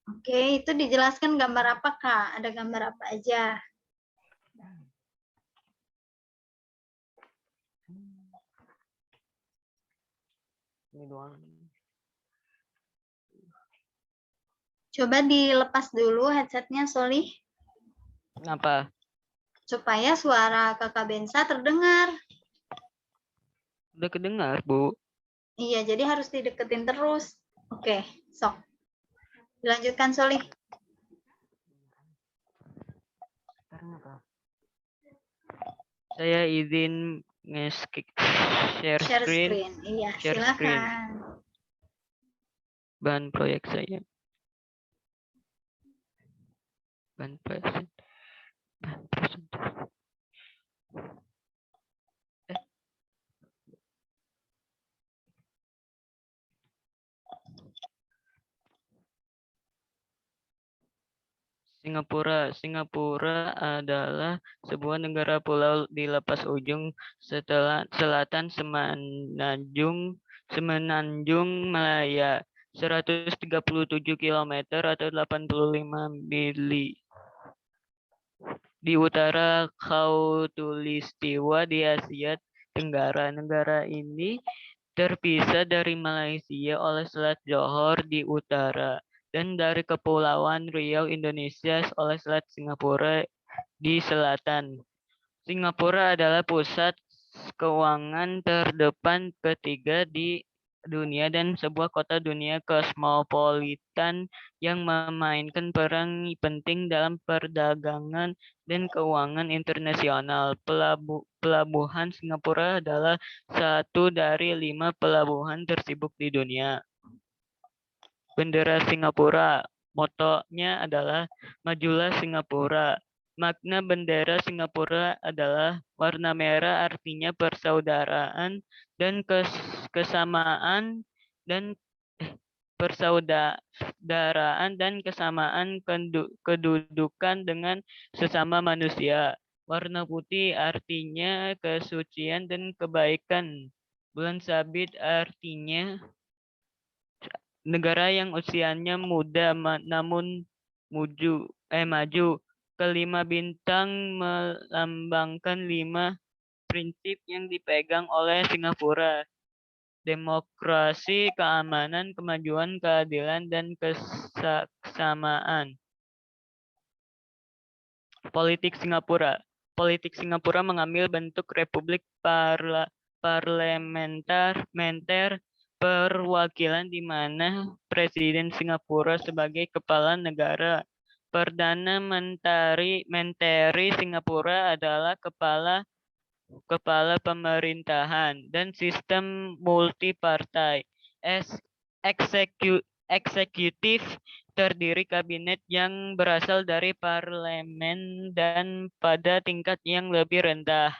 Oke, itu dijelaskan gambar apa, Kak? Ada gambar apa aja? Ini doang. Coba dilepas dulu headsetnya, Solih. Kenapa? Supaya suara Kakak Bensa terdengar. Udah kedengar, Bu. Iya, jadi harus dideketin terus. Oke, sok. Dilanjutkan, Solih. Saya izin share screen. Iya, Share silakan. screen. Bahan proyek saya. Bahan presentasi. Singapura. Singapura adalah sebuah negara pulau di lepas ujung selatan Semenanjung Malaya, 137 km atau 85 mili di utara Khautulistiwa di Asia Tenggara. Negara ini terpisah dari Malaysia oleh Selat Johor di utara dan dari Kepulauan Riau Indonesia oleh Selat Singapura di selatan. Singapura adalah pusat keuangan terdepan ketiga di dunia dan sebuah kota dunia kosmopolitan yang memainkan peran penting dalam perdagangan dan keuangan internasional. Pelabuhan Singapura adalah satu dari 5 pelabuhan tersibuk di dunia. Bendera Singapura, motonya adalah Majulah Singapura. Makna bendera Singapura adalah warna merah, artinya persaudaraan dan kesamaan dan persaudaraan dan kesamaan kedudukan dengan sesama manusia. Warna putih artinya kesucian dan kebaikan. Bulan sabit artinya negara yang usianya muda namun maju. Kelima bintang melambangkan 5 prinsip yang dipegang oleh Singapura. Demokrasi, keamanan, kemajuan, keadilan, dan kesamaan. Politik Singapura. Politik Singapura mengambil bentuk republik parlementer perwakilan di mana Presiden Singapura sebagai kepala negara. Perdana Menteri Singapura adalah kepala pemerintahan dan sistem multipartai. Eksekutif terdiri kabinet yang berasal dari parlemen dan pada tingkat yang lebih rendah.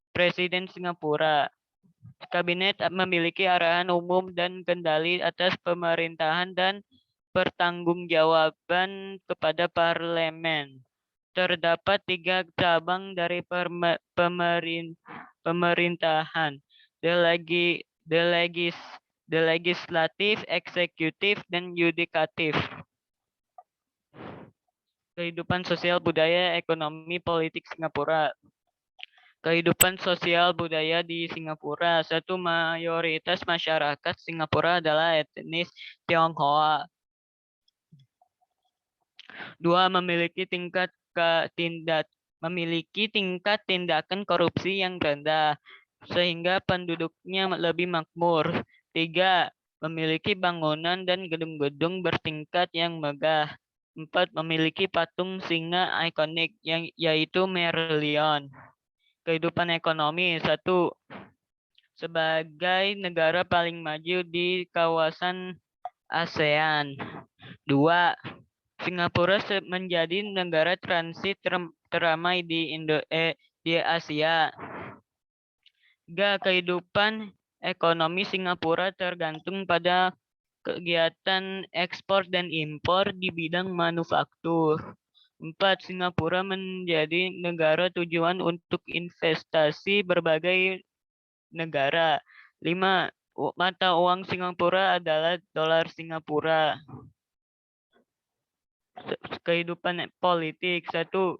Presiden Singapura. Kabinet memiliki arahan umum dan kendali atas pemerintahan dan pertanggungjawaban kepada parlemen. Terdapat 3 cabang dari pemerintahan, legislatif, eksekutif, dan yudikatif. Kehidupan sosial, budaya, ekonomi, politik Singapura. Kehidupan sosial budaya di Singapura. Satu, mayoritas masyarakat Singapura adalah etnis Tionghoa. 2, memiliki tingkat tindakan korupsi yang rendah, sehingga penduduknya lebih makmur. 3, memiliki bangunan dan gedung-gedung bertingkat yang megah. 4, memiliki patung singa ikonik yaitu Merlion. Kehidupan ekonomi. 1, sebagai negara paling maju di kawasan ASEAN. 2, Singapura menjadi negara transit teramai di Asia. 3, kehidupan ekonomi Singapura tergantung pada kegiatan ekspor dan impor di bidang manufaktur. 4, Singapura menjadi negara tujuan untuk investasi berbagai negara. 5, mata uang Singapura adalah dolar Singapura. Kehidupan politik. 1,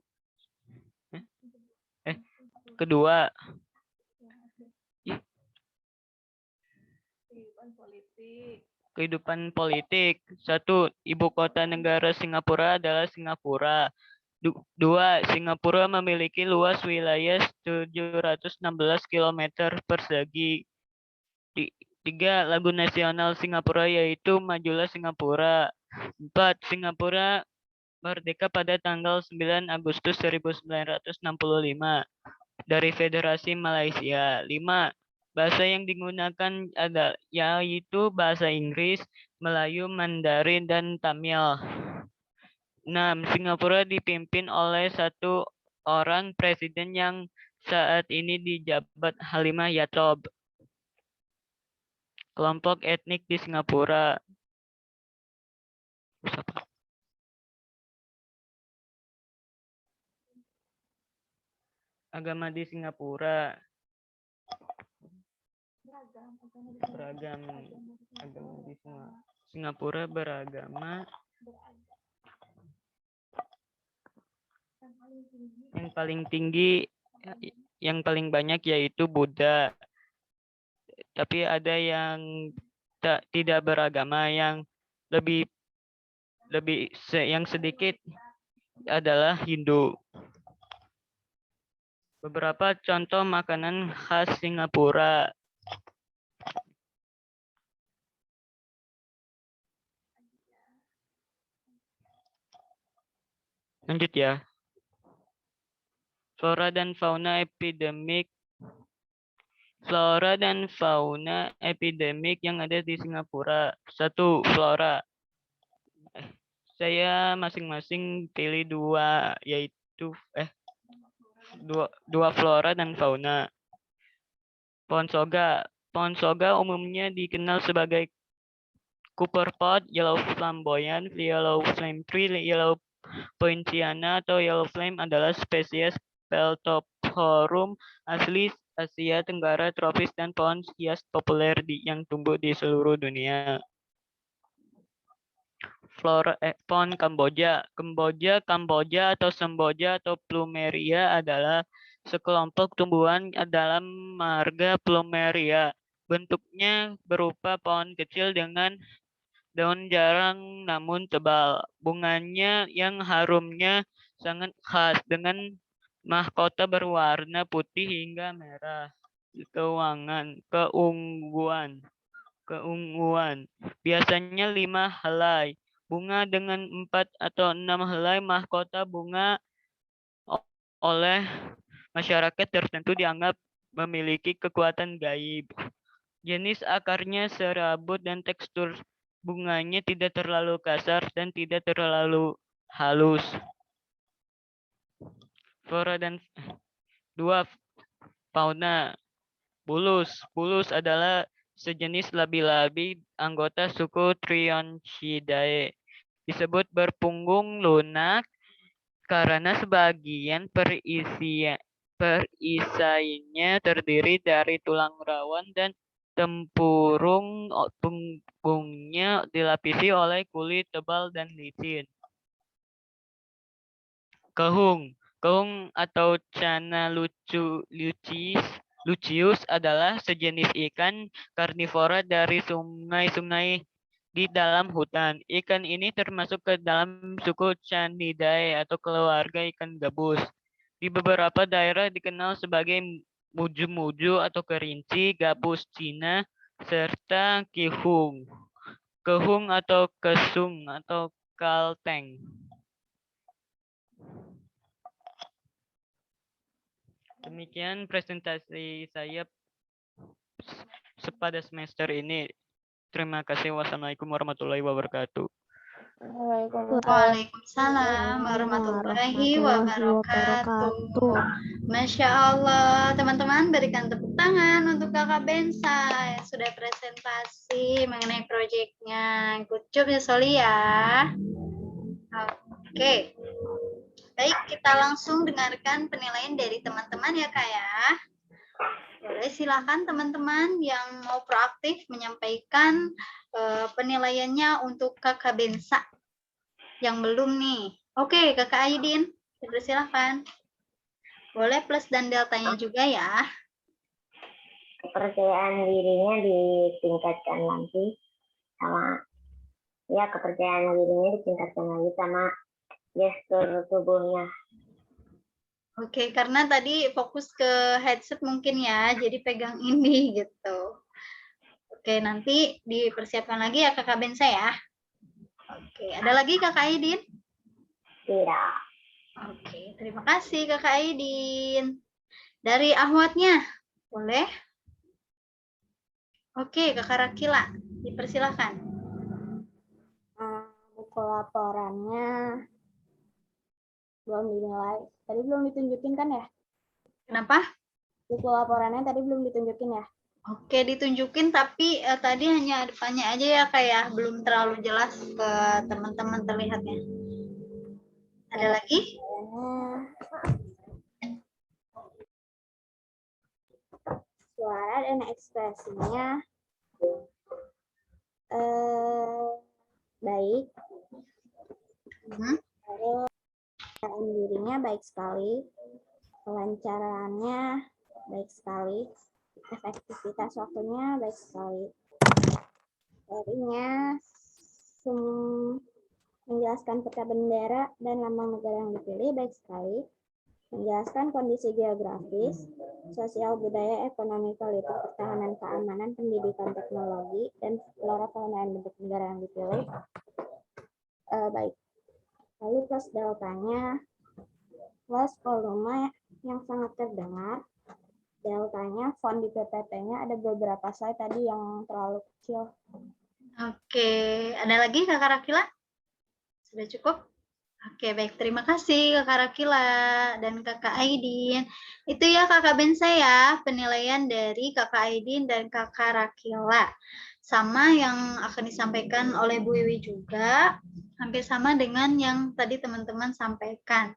kedua. Kehidupan politik. 1, ibu kota negara Singapura adalah Singapura. 2, Singapura memiliki luas wilayah 716 km persegi. 3, lagu nasional Singapura yaitu Majulah Singapura. 4, Singapura merdeka pada tanggal 9 Agustus 1965 dari Federasi Malaysia. 5, bahasa yang digunakan yaitu bahasa Inggris, Melayu, Mandarin, dan Tamil. 6, Singapura dipimpin oleh 1 orang presiden yang saat ini dijabat Halimah Yacob. Kelompok etnik di Singapura. agama di Singapura. Beragam agama di Singapura beragama. Yang paling tinggi, yang paling banyak yaitu Buddha. Tapi ada yang tidak beragama, yang yang sedikit adalah Hindu. Beberapa contoh makanan khas Singapura. Lanjut ya. Flora dan fauna epidemik. Flora dan fauna epidemik yang ada di Singapura. 1. Flora. Saya masing-masing pilih 2, yaitu dua flora dan fauna. Pohon soga. Pohon soga umumnya dikenal sebagai Cooper pot, yellow flamboyant, yellow flame tree, yellow poinciana atau yellow flame adalah spesies Peltophorum asli Asia Tenggara tropis dan pohon hias populer yang tumbuh di seluruh dunia. Flora pohon Kamboja. Kamboja atau Semboja atau Plumeria adalah sekelompok tumbuhan dalam marga Plumeria. Bentuknya berupa pohon kecil dengan daun jarang namun tebal. Bunganya yang harumnya sangat khas dengan mahkota berwarna putih hingga merah. Keunguan. Biasanya 5 helai. Bunga dengan 4 atau 6 helai mahkota bunga oleh masyarakat tertentu dianggap memiliki kekuatan gaib. Jenis akarnya serabut dan tekstur bunganya tidak terlalu kasar dan tidak terlalu halus. Flora dan 2. Fauna. Bulus. Bulus adalah sejenis labi-labi anggota suku Trionchidae. Disebut berpunggung lunak karena sebagian perisainya terdiri dari tulang rawan dan tempurung. Punggungnya dilapisi oleh kulit tebal dan licin. Kehung. Kehung atau Channa lucius adalah sejenis ikan karnivora dari sungai-sungai di dalam hutan. Ikan ini termasuk ke dalam suku Canidae atau keluarga ikan gabus. Di beberapa daerah dikenal sebagai muju-muju atau kerinci, gabus Cina, serta kihung. Kehung atau kesung atau kalteng. Demikian presentasi saya pada semester ini. Terima kasih. Wassalamualaikum warahmatullahi wabarakatuh. Waalaikumsalam warahmatullahi wabarakatuh. Masya Allah, teman-teman berikan tepuk tangan untuk Kakak Bensa yang sudah presentasi mengenai proyeknya. Good job ya Soli ya. Oke. Baik, kita langsung dengarkan penilaian dari teman-teman ya Kak ya. Boleh silakan teman-teman yang mau proaktif menyampaikan penilaiannya untuk Kakak Bensa yang belum nih. Oke, Kakak Aidin, silakan. Boleh plus dan deltanya juga ya. Kepercayaan dirinya ditingkatkan lagi sama kepercayaan dirinya ditingkatkan lagi sama gestur tubuhnya. Oke, karena tadi fokus ke headset mungkin ya, jadi pegang ini gitu. Oke, nanti dipersiapkan lagi ya Kakak Bensa ya. Oke, ada lagi Kakak Aidin? Tidak. Oke, terima kasih Kakak Aidin. Dari Ahmadnya, boleh? Oke, Kakak Rakila, dipersilakan. Buku laporannya belum dinilai. Tadi belum ditunjukin kan ya? Kenapa? Buku laporannya tadi belum ditunjukin ya? Oke, ditunjukin tapi tadi hanya depannya aja ya kayak belum terlalu jelas ke teman-teman terlihatnya. Ada lagi? suara dan ekspresinya baik. Terus dirinya baik sekali, kelancarannya baik sekali, efektivitas waktunya baik sekali. Materinya menjelaskan peta bendera dan lambang negara yang dipilih baik sekali, menjelaskan kondisi geografis, sosial, budaya, ekonomi, politik, pertahanan, keamanan, pendidikan, teknologi, dan flora fauna endemik negara yang dipilih baik. Lalu plus deltanya, plus volume yang sangat terdengar, deltanya font di PPT-nya ada beberapa slide tadi yang terlalu kecil. Oke, ada lagi Kakak Rakila? Sudah cukup? Oke, baik. Terima kasih Kakak Rakila dan Kakak Aidin. Itu ya Kakak Bensa ya, penilaian dari Kakak Aidin dan Kakak Rakila. Sama yang akan disampaikan oleh Bu Wiwi juga, hampir sama dengan yang tadi teman-teman sampaikan.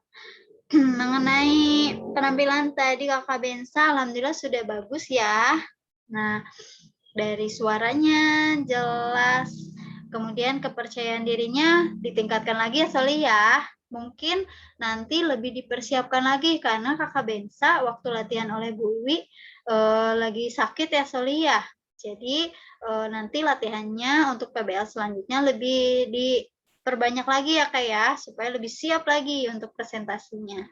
Mengenai penampilan tadi Kakak Bensa, alhamdulillah sudah bagus ya. Nah, dari suaranya jelas, kemudian kepercayaan dirinya ditingkatkan lagi ya Soli ya. Mungkin nanti lebih dipersiapkan lagi karena Kakak Bensa waktu latihan oleh Bu Wiwi lagi sakit ya Soli ya. Jadi nanti latihannya untuk PBL selanjutnya lebih diperbanyak lagi ya Kak ya, supaya lebih siap lagi untuk presentasinya.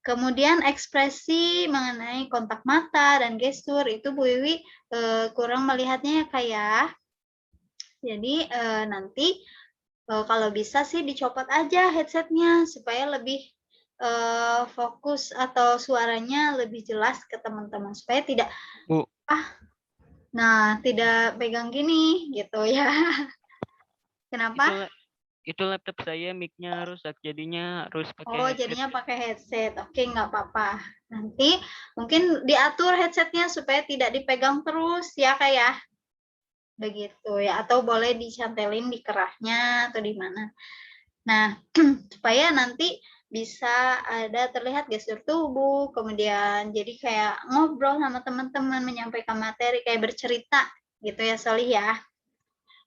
Kemudian ekspresi mengenai kontak mata dan gestur itu Bu Wiwi kurang melihatnya ya Kak ya. Jadi nanti kalau bisa sih dicopot aja headsetnya supaya lebih fokus atau suaranya lebih jelas ke teman-teman supaya tidak tidak pegang gini gitu ya. Kenapa? Itu laptop saya mic-nya rusak, jadinya harus pakai headset. Jadinya pakai headset. Oke, nggak apa-apa. Nanti mungkin diatur headsetnya supaya tidak dipegang terus ya Kak ya. Begitu ya, atau boleh dicantelin di kerahnya atau di mana. Nah, supaya nanti bisa ada terlihat gestur tubuh, kemudian jadi kayak ngobrol sama teman-teman, menyampaikan materi, kayak bercerita gitu ya Solih ya.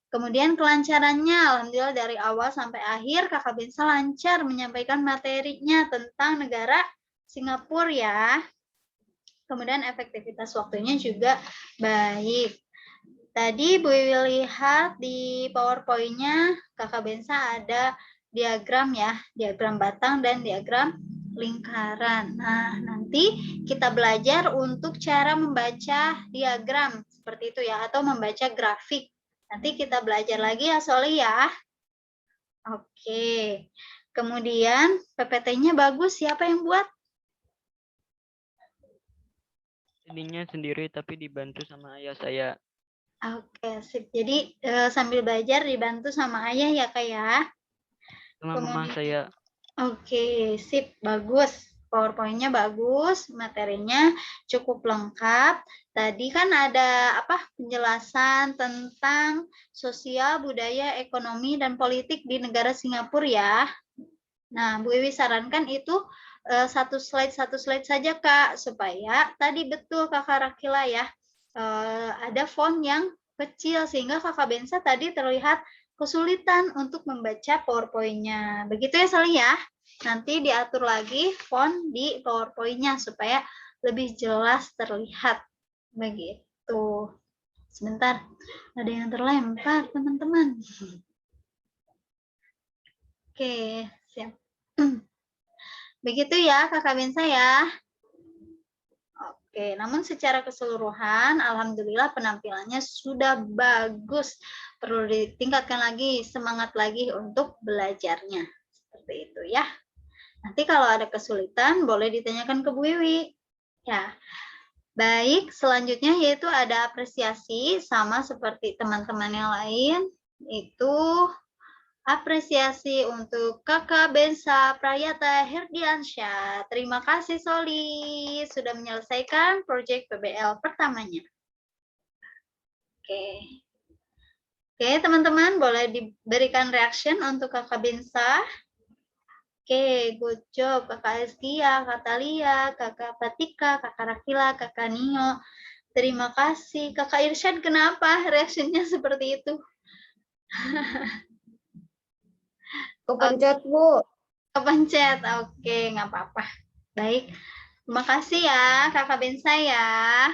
Kemudian kelancarannya, alhamdulillah dari awal sampai akhir Kakak Bensa lancar menyampaikan materinya tentang negara Singapura ya. Kemudian efektivitas waktunya juga baik. Tadi Bu Wiwi lihat di PowerPoint-nya Kakak Bensa ada diagram ya, diagram batang dan diagram lingkaran. Nah, nanti kita belajar untuk cara membaca diagram seperti itu ya, atau membaca grafik. Nanti kita belajar lagi ya Soli ya. Oke. Kemudian PPT-nya bagus, siapa yang buat? Ininya sendiri tapi dibantu sama ayah saya. Oke, sip. Jadi sambil belajar dibantu sama ayah ya Kak ya. Sama mama saya. Oke, sip. Bagus. PowerPoint-nya bagus, materinya cukup lengkap. Tadi kan ada penjelasan tentang sosial, budaya, ekonomi, dan politik di negara Singapura ya. Nah, Bu Wiwi sarankan itu satu slide saja Kak, supaya tadi betul Kakak Rakila ya, ada font yang kecil sehingga Kakak Bensa tadi terlihat kesulitan untuk membaca PowerPoint-nya. Begitu ya Sali ya. Nanti diatur lagi font di PowerPoint-nya supaya lebih jelas terlihat. Begitu. Sebentar, ada yang terlempar teman-teman. Oke, siap. Begitu ya Kakak Bensa ya. Oke, namun secara keseluruhan alhamdulillah penampilannya sudah bagus. Perlu ditingkatkan lagi, semangat lagi untuk belajarnya. Seperti itu ya. Nanti kalau ada kesulitan boleh ditanyakan ke Bu Wiwi. Ya. Baik, selanjutnya yaitu ada apresiasi sama seperti teman-teman yang lain. Itu apresiasi untuk Kakak Bensa Prayata Herdiansyah. Terima kasih Soli sudah menyelesaikan proyek PBL pertamanya. Oke, teman-teman boleh diberikan reaction untuk Kakak Bensa. Oke, good job Kakak Eskia, Kak Talia, Kakak Pratika, Kakak Rakila, Kakak Nio. Terima kasih. Kakak Irsyad, kenapa reaksinya seperti itu? Kepencet, Bu. Kepencet. Oke, nggak apa-apa. Baik. Terima kasih ya, Kakak Bensa ya.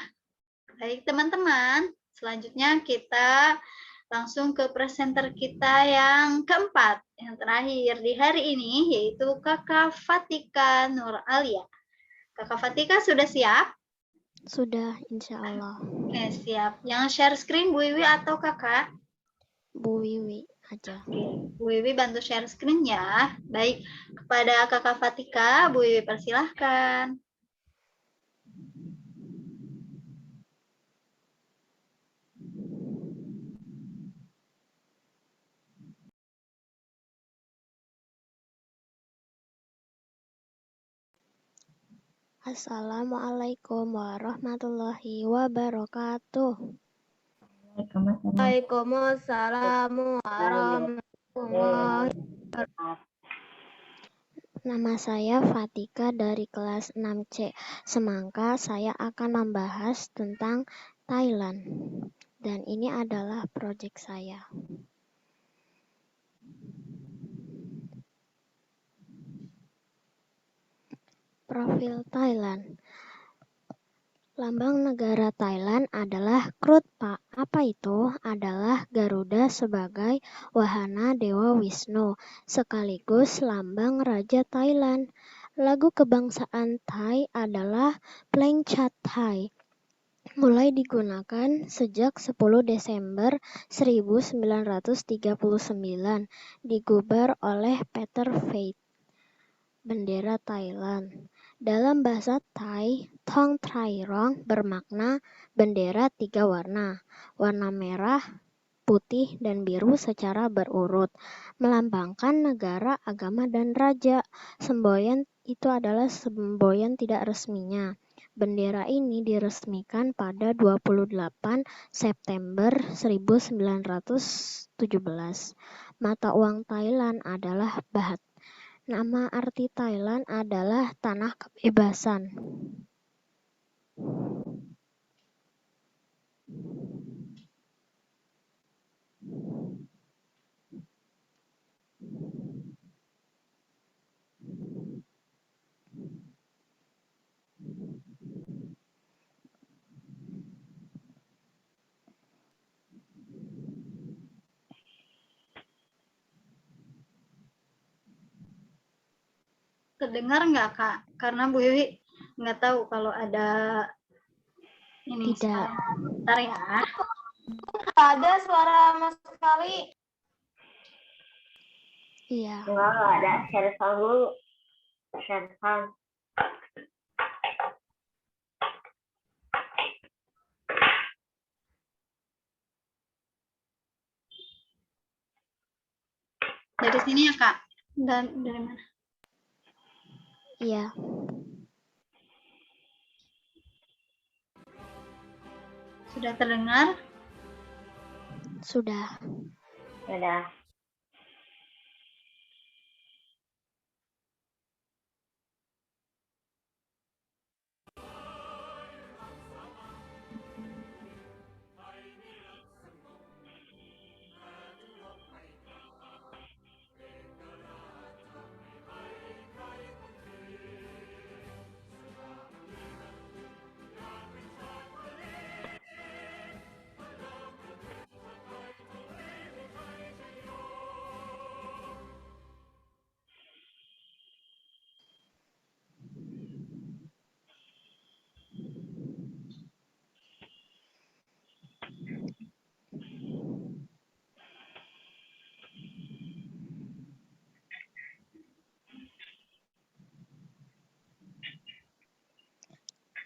Baik, teman-teman. Selanjutnya kita langsung ke presenter kita yang keempat, yang terakhir di hari ini, yaitu Kakak Fatika Nur Alia. Kakak Fatika sudah siap? Sudah, insya Allah. Oke, siap. Yang share screen Bu Wiwi atau Kakak? Bu Wiwi aja. Bu Wiwi bantu share screen ya. Baik, kepada Kakak Fatika, Bu Wiwi persilahkan. Assalamualaikum warahmatullahi wabarakatuh. Waalaikumsalam warahmatullahi wabarakatuh. Nama saya Fatika dari kelas 6C. Semangka saya akan membahas tentang Thailand. Dan ini adalah proyek saya. Profil Thailand. Lambang negara Thailand adalah Krut, Pak. Apa itu? Adalah Garuda sebagai wahana Dewa Wisnu, sekaligus lambang Raja Thailand. Lagu kebangsaan Thai adalah Pleng Chat Thai. Mulai digunakan sejak 10 Desember 1939, digubar oleh Peter Feit. Bendera Thailand. Dalam bahasa Thai, Thong Trai Rong bermakna bendera 3 warna. Warna merah, putih, dan biru secara berurut, melambangkan negara, agama, dan raja. Semboyan itu adalah semboyan tidak resminya. Bendera ini diresmikan pada 28 September 1917. Mata uang Thailand adalah Baht. Nama arti Thailand adalah Tanah Kebebasan. Kedengar nggak, Kak? Karena Bu Wiwi nggak tahu kalau ada ini. Tidak. Bentar ya. Ada suara Mas sekali. Iya. Enggak ada. Share sound dulu. Share sound. Dari sini ya, Kak? Dan dari mana? Iya. Sudah terdengar? Sudah. Sudah.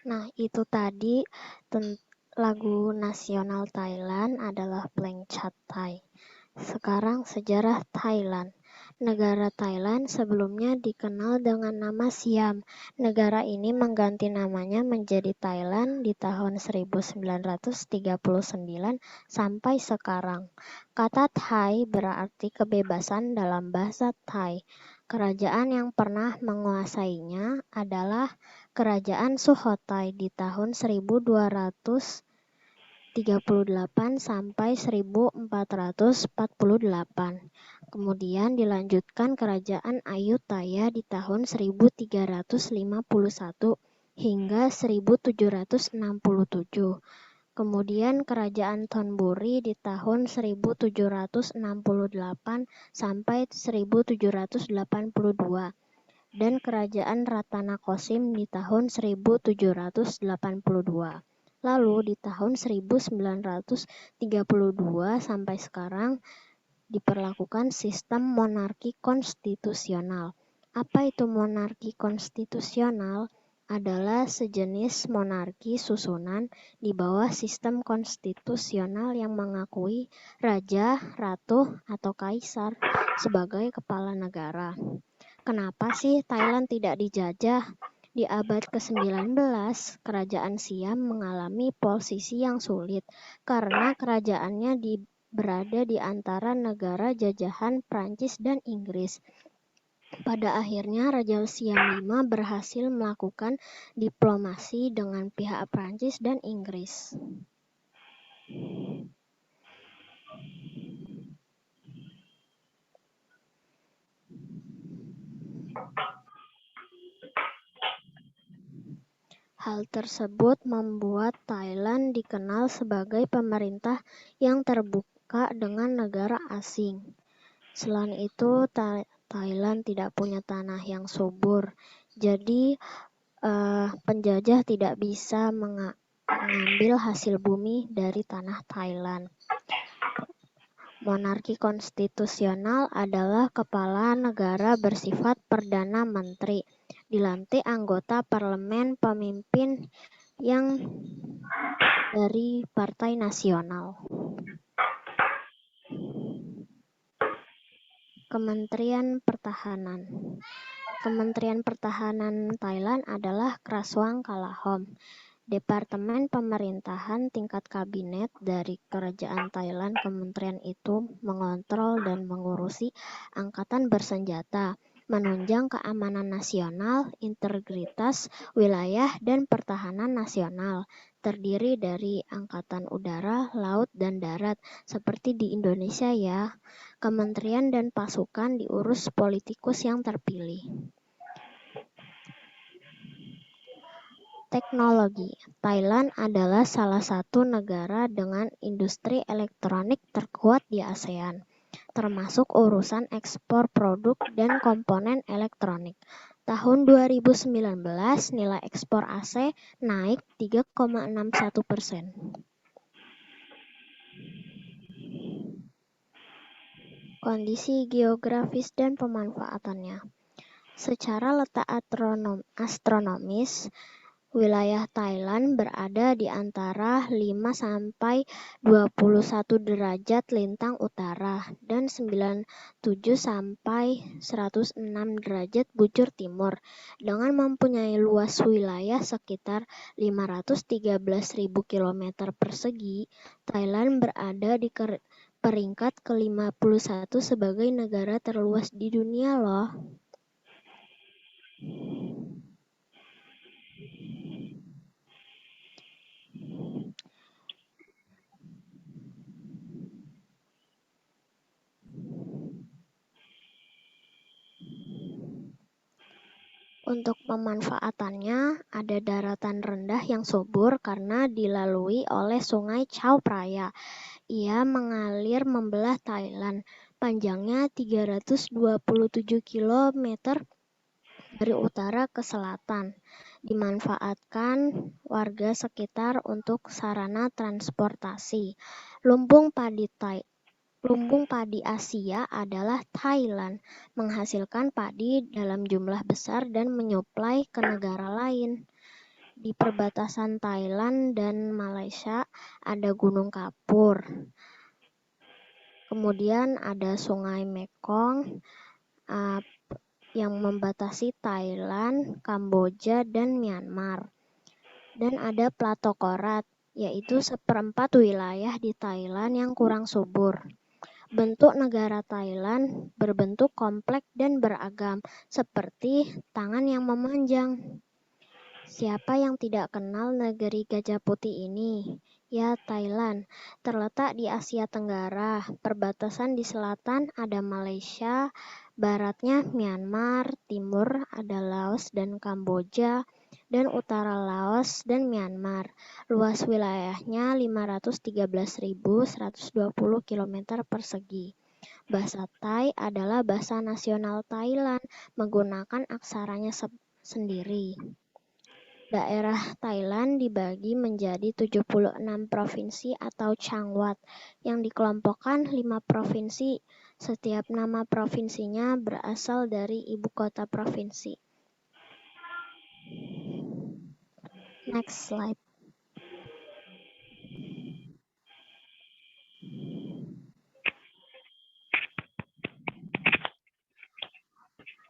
Nah, itu tadi lagu nasional Thailand adalah Pleng Chat Thai. Sekarang sejarah Thailand. Negara Thailand sebelumnya dikenal dengan nama Siam. Negara ini mengganti namanya menjadi Thailand di tahun 1939 sampai sekarang. Kata Thai berarti kebebasan dalam bahasa Thai. Kerajaan yang pernah menguasainya adalah Kerajaan Sukhothai di tahun 1238 sampai 1448. Kemudian dilanjutkan Kerajaan Ayutthaya di tahun 1351 hingga 1767. Kemudian Kerajaan Thonburi di tahun 1768 sampai 1782 dan Kerajaan Ratanakosim di tahun 1782. Lalu di tahun 1932 sampai sekarang diperlakukan sistem monarki konstitusional. Apa itu monarki konstitusional? Adalah sejenis monarki susunan di bawah sistem konstitusional yang mengakui raja, ratu, atau kaisar sebagai kepala negara. Kenapa sih Thailand tidak dijajah? Di abad ke-19, kerajaan Siam mengalami posisi yang sulit karena kerajaannya berada di antara negara jajahan Prancis dan Inggris. Pada akhirnya Raja Siam V berhasil melakukan diplomasi dengan pihak Prancis dan Inggris. Hal tersebut membuat Thailand dikenal sebagai pemerintah yang terbuka dengan negara asing. Selain itu, Thailand tidak punya tanah yang subur, jadi penjajah tidak bisa mengambil hasil bumi dari tanah Thailand. Monarki konstitusional adalah kepala negara bersifat perdana menteri, dilantik anggota parlemen pemimpin yang dari Partai Nasional. Kementerian Pertahanan. Kementerian Pertahanan Thailand adalah Kraswang Kalahom, Departemen Pemerintahan tingkat kabinet dari Kerajaan Thailand. Kementerian itu mengontrol dan mengurusi angkatan bersenjata, menunjang keamanan nasional, integritas wilayah, dan pertahanan nasional. Terdiri dari angkatan udara, laut, dan darat, seperti di Indonesia ya. Kementerian dan pasukan diurus politikus yang terpilih. Teknologi. Thailand adalah salah satu negara dengan industri elektronik terkuat di ASEAN, termasuk urusan ekspor produk dan komponen elektronik. Tahun 2019, nilai ekspor AC naik 3,61%. Kondisi geografis dan pemanfaatannya. Secara letak astronomis, wilayah Thailand berada di antara 5 sampai 21 derajat lintang utara dan 97 sampai 106 derajat bujur timur, dengan mempunyai luas wilayah sekitar 513.000 km persegi. Thailand berada di peringkat ke-51 sebagai negara terluas di dunia loh. Untuk pemanfaatannya, ada daratan rendah yang subur karena dilalui oleh Sungai Chao Phraya. Ia mengalir membelah Thailand, panjangnya 327 km dari utara ke selatan. Dimanfaatkan warga sekitar untuk sarana transportasi. Lumbung padi Asia adalah Thailand, menghasilkan padi dalam jumlah besar dan menyuplai ke negara lain. Di perbatasan Thailand dan Malaysia ada Gunung Kapur. Kemudian ada Sungai Mekong yang membatasi Thailand, Kamboja, dan Myanmar. Dan ada Plato Korat, yaitu seperempat wilayah di Thailand yang kurang subur. Bentuk negara Thailand berbentuk kompleks dan beragam, seperti tangan yang memanjang. Siapa yang tidak kenal negeri gajah putih ini? Ya, Thailand. Terletak di Asia Tenggara. Perbatasan di selatan ada Malaysia, baratnya Myanmar, timur ada Laos dan Kamboja, dan utara Laos dan Myanmar. Luas wilayahnya 513.120 km persegi. Bahasa Thai adalah bahasa nasional Thailand, menggunakan aksaranya sendiri. Daerah Thailand dibagi menjadi 76 provinsi atau changwat yang dikelompokkan 5 provinsi. Setiap nama provinsinya berasal dari ibu kota provinsi. Next slide.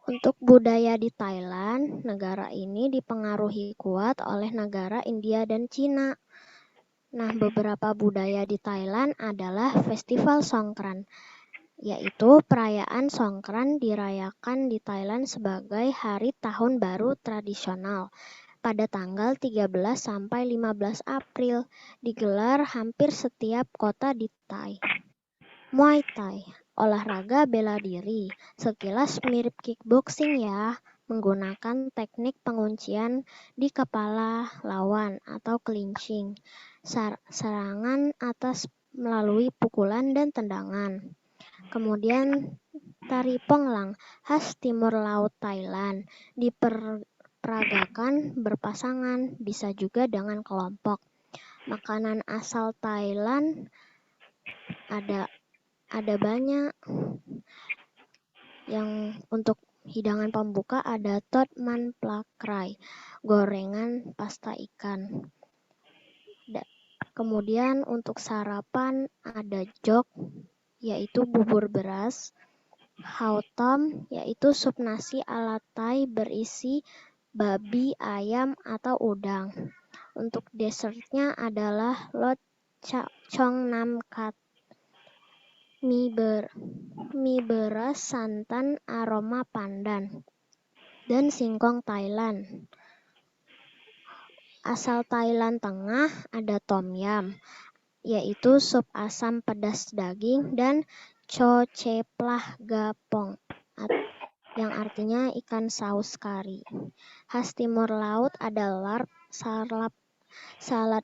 Untuk budaya di Thailand, negara ini dipengaruhi kuat oleh negara India dan Cina. Nah, beberapa budaya di Thailand adalah Festival Songkran, yaitu perayaan Songkran dirayakan di Thailand sebagai hari tahun baru tradisional pada tanggal 13 sampai 15 April, digelar hampir setiap kota di Thai. Muay Thai, olahraga bela diri, sekilas mirip kickboxing ya, menggunakan teknik penguncian di kepala lawan atau clinching, serangan atas melalui pukulan dan tendangan. Kemudian tari Ponglang, khas timur laut Thailand, diperagakan berpasangan, bisa juga dengan kelompok. Makanan asal Thailand ada banyak. Yang untuk hidangan pembuka ada Tot Man Plak Rai, gorengan pasta ikan. Kemudian untuk sarapan ada Jok, yaitu bubur beras. Hao Tom, yaitu sup nasi ala Thai berisi babi, ayam, atau udang. Untuk dessertnya adalah Lot Chong Nam Kat, mie beras santan aroma pandan, dan singkong Thailand. Asal Thailand Tengah ada Tom Yam, yaitu sup asam pedas daging, dan Cho Cheplah Gapong, yang artinya ikan saus kari. Khas Timur Laut ada larp, salad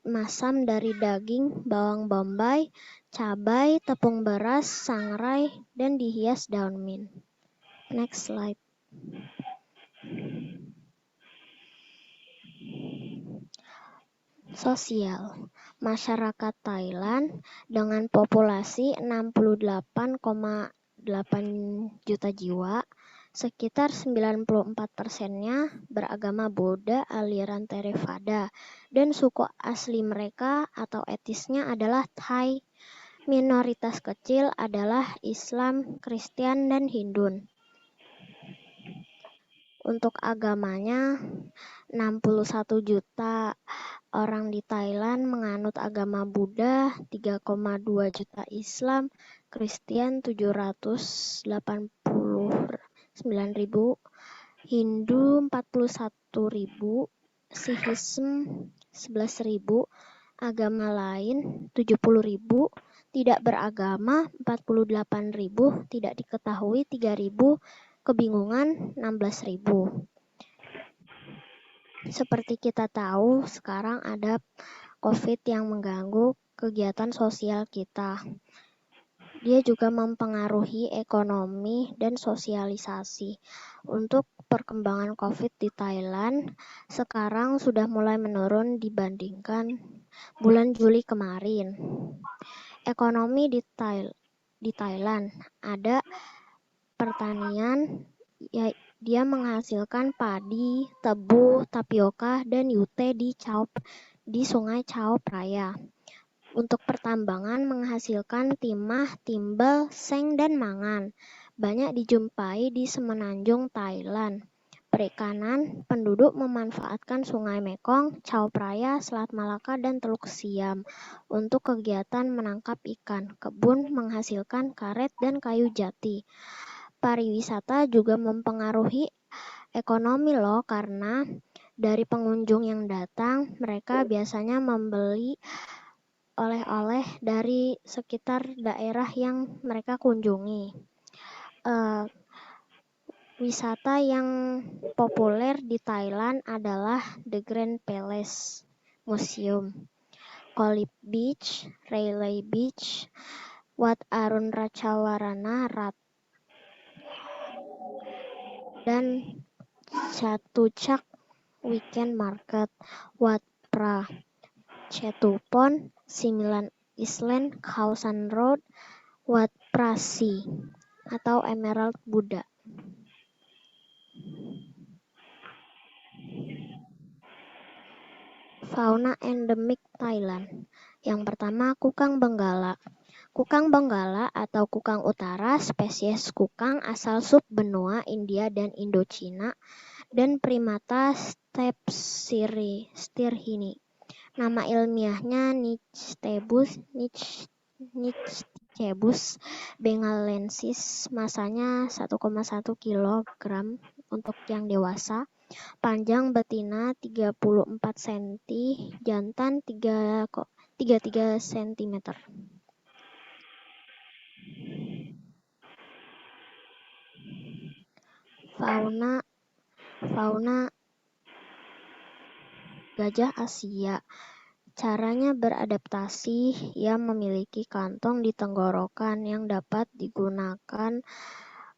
masam dari daging, bawang bombay, cabai, tepung beras, sangrai, dan dihias daun mint. Next slide. Sosial. Masyarakat Thailand dengan populasi 68,8 juta jiwa, sekitar 94%-nya beragama Buddha aliran Theravada, dan suku asli mereka atau etnisnya adalah Thai. Minoritas kecil adalah Islam, Kristen, dan Hindu. Untuk agamanya, 61 juta orang di Thailand menganut agama Buddha, 3,2 juta Islam, Kristen 789.000, Hindu 41.000, Sikhism 11.000, agama lain 70.000, tidak beragama 48.000, tidak diketahui 3.000, kebingungan 16.000. Seperti kita tahu, sekarang ada COVID yang mengganggu kegiatan sosial kita. Dia juga mempengaruhi ekonomi dan sosialisasi. Untuk perkembangan COVID di Thailand, sekarang sudah mulai menurun dibandingkan bulan Juli kemarin. Ekonomi di Thailand ada pertanian, dia menghasilkan padi, tebu, tapioka, dan yute di Sungai Chao Phraya. Untuk pertambangan menghasilkan timah, timbel, seng, dan mangan. Banyak dijumpai di semenanjung Thailand. Perikanan, penduduk memanfaatkan Sungai Mekong, Chao Phraya, Selat Malaka, dan Teluk Siam untuk kegiatan menangkap ikan. Kebun menghasilkan karet dan kayu jati. Pariwisata juga mempengaruhi ekonomi loh, karena dari pengunjung yang datang, mereka biasanya membeli oleh-oleh dari sekitar daerah yang mereka kunjungi. Wisata yang populer di Thailand adalah The Grand Palace Museum, Kolip Beach, Railay Beach, Wat Arun Ratchawarana Rat, dan Chatuchak Weekend Market, Wat Pra Chetupon, Similan Island, Khao San Road, Wat Prasi, atau Emerald Buddha. Fauna endemik Thailand. Yang pertama, kukang benggala. Kukang benggala atau kukang utara, spesies kukang asal subbenua India dan Indochina, dan primata stepsirhini. Nama ilmiahnya Nyctebus bengalensis, masanya 1,1 kg untuk yang dewasa. Panjang betina 34 cm, jantan 33 cm. Fauna gajah Asia. Caranya beradaptasi, ia memiliki kantong di tenggorokan yang dapat digunakan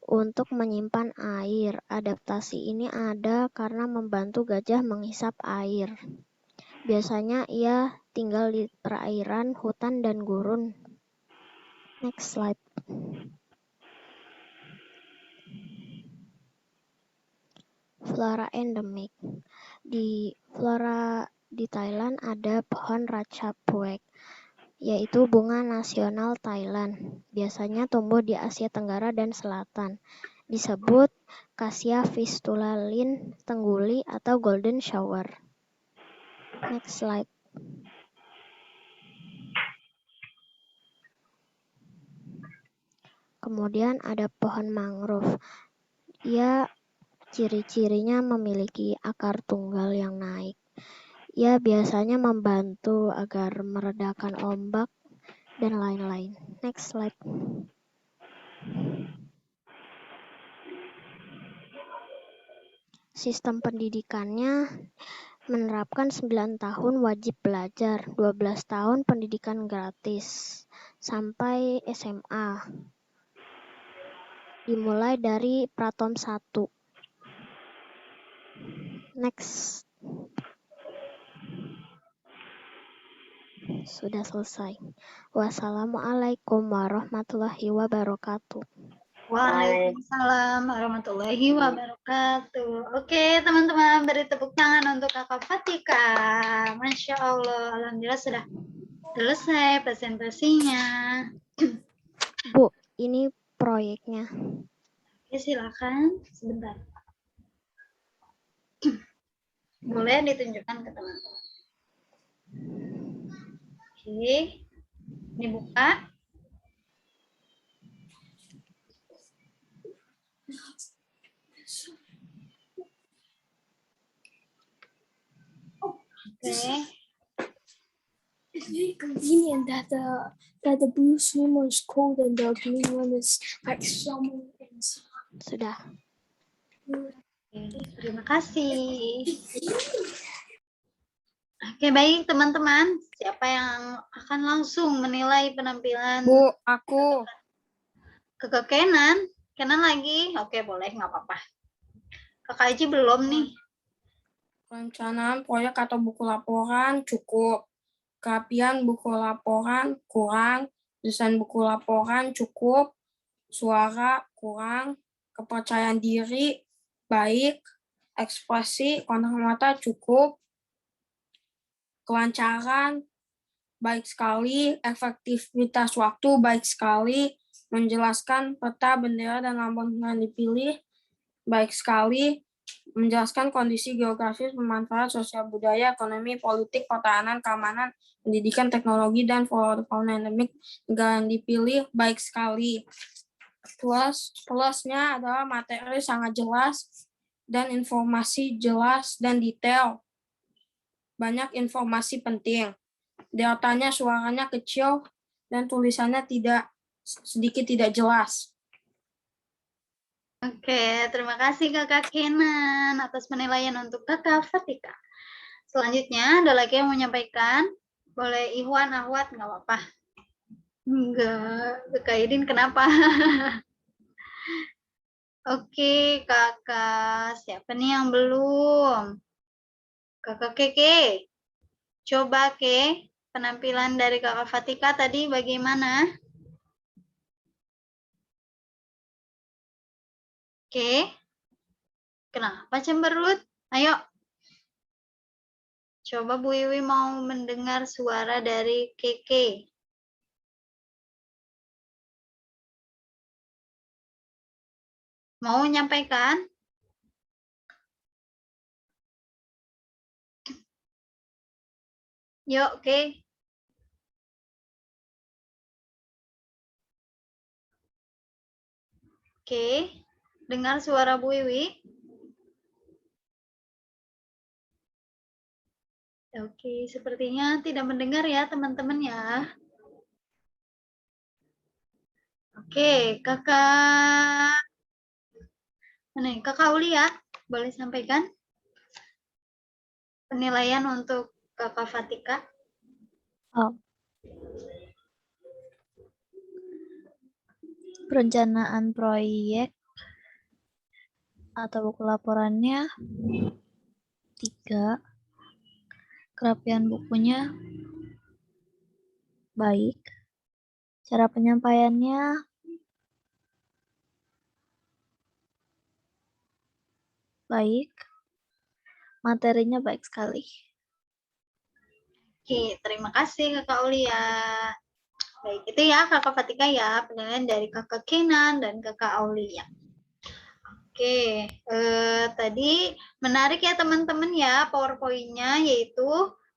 untuk menyimpan air. Adaptasi ini ada karena membantu gajah menghisap air. Biasanya ia tinggal di perairan, hutan, dan gurun. Next slide. Flora endemik. Flora di Thailand ada pohon Ratchapuek, yaitu bunga nasional Thailand. Biasanya tumbuh di Asia Tenggara dan Selatan. Disebut Cassia fistula Lin tengguli atau golden shower. Next slide. Kemudian ada pohon mangrove. Ia ciri-cirinya memiliki akar tunggal yang naik. Ia biasanya membantu agar meredakan ombak dan lain-lain. Next slide. Sistem pendidikannya menerapkan 9 tahun wajib belajar, 12 tahun pendidikan gratis, sampai SMA. Dimulai dari Pratom 1. Next. Sudah selesai. Wassalamualaikum warahmatullahi wabarakatuh. Waalaikumsalam warahmatullahi wabarakatuh. Oke, teman-teman, beri tepuk tangan untuk Kakak Fatika. Masya Allah, alhamdulillah sudah selesai presentasinya. Bu, ini proyeknya. Oke, silakan sebentar. Boleh ditunjukkan ke teman-teman. Oke, ini buka. Okay. It's very convenient that the blue swimmer is cold and the green one is like summer inside. Sudah. Terima kasih. Oke, baik teman-teman. Siapa yang akan langsung menilai penampilan? Bu, aku. Kakak Kenan? Kenan lagi? Oke, boleh, nggak apa-apa. Kakak Aji belum nih. Perencanaan proyek atau buku laporan cukup. Kerapian buku laporan kurang. Desain buku laporan cukup. Suara kurang. Kepercayaan diri baik. Ekspresi kontak mata cukup. Kelancaran baik sekali. Efektivitas waktu baik sekali. Menjelaskan peta, bendera, dan lambang yang dipilih baik sekali. Menjelaskan kondisi geografis, pemanfaatan sosial budaya, ekonomi, politik, pertahanan, keamanan, pendidikan, teknologi, dan fauna endemik negara yang dipilih baik sekali. Plusnya adalah materi sangat jelas, dan informasi jelas dan detail. Banyak informasi penting. Datanya suaranya kecil dan tulisannya sedikit tidak jelas. Oke, terima kasih Kakak Kenan atas penilaian untuk Kakak Fatika. Selanjutnya, ada lagi yang mau menyampaikan? Boleh Ikhwan, Ahwat, nggak apa-apa. Enggak, Kak Idin kenapa? Oke, Kakak. Siapa nih yang belum? Kakak Keke. Coba, Ke. Penampilan dari Kakak Fatika tadi bagaimana? Oke. Kenapa cemberut? Ayo. Coba Bu Iwi mau mendengar suara dari Keke. Mau menyampaikan? Yuk, Ke. Oke, dengar suara Bu Iwi? Oke, sepertinya tidak mendengar ya teman-teman ya. Oke, Kakak. Mana Kakak Aulia, boleh sampaikan penilaian untuk Kakak Fatika? Oh. Perencanaan proyek atau buku laporannya 3. Kerapian bukunya baik. Cara penyampaiannya baik. Materinya baik sekali. Oke, terima kasih Kakak Aulia. Baik, itu ya Kakak Fatika ya, penilaian dari Kakak Kenan dan Kakak Aulia. Oke, tadi menarik ya teman-teman ya PowerPoint-nya, yaitu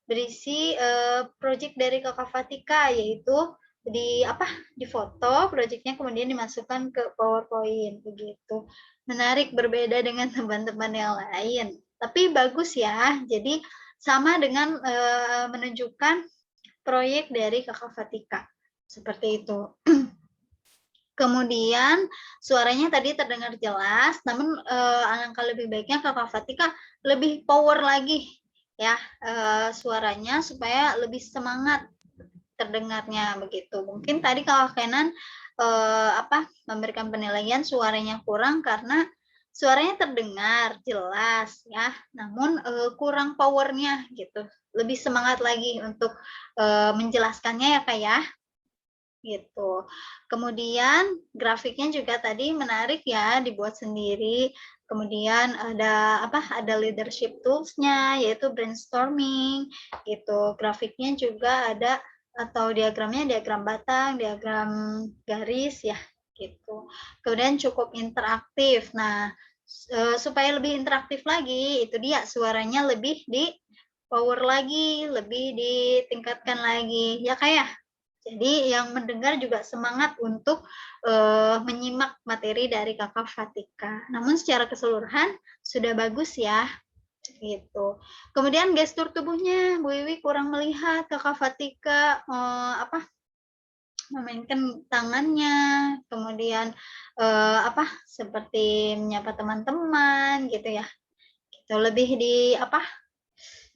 berisi project dari Kakak Fatika, yaitu di foto projectnya kemudian dimasukkan ke PowerPoint begitu. Menarik, berbeda dengan teman-teman yang lain. Tapi bagus ya. Jadi sama dengan menunjukkan proyek dari Kakak Fatika. Seperti itu. Kemudian suaranya tadi terdengar jelas, namun alangkah lebih baiknya Kakak Fatika lebih power lagi ya suaranya supaya lebih semangat terdengarnya begitu. Mungkin tadi Kakak Kenan memberikan penilaian suaranya kurang karena suaranya terdengar jelas ya, namun kurang powernya gitu. Lebih semangat lagi untuk menjelaskannya ya Kak ya. Gitu. Kemudian grafiknya juga tadi menarik ya, dibuat sendiri. Kemudian ada leadership tools-nya yaitu brainstorming gitu. Grafiknya juga ada atau diagramnya diagram batang, diagram garis ya gitu. Kemudian cukup interaktif. Nah, supaya lebih interaktif lagi, itu dia suaranya lebih di power lagi, lebih ditingkatkan lagi. Ya kayak jadi yang mendengar juga semangat untuk menyimak materi dari Kakak Fatika. Namun secara keseluruhan sudah bagus ya. Gitu. Kemudian gestur tubuhnya Bu Wiwi kurang melihat Kakak Fatika memainkan tangannya, kemudian seperti menyapa teman-teman gitu ya. Gitu. Lebih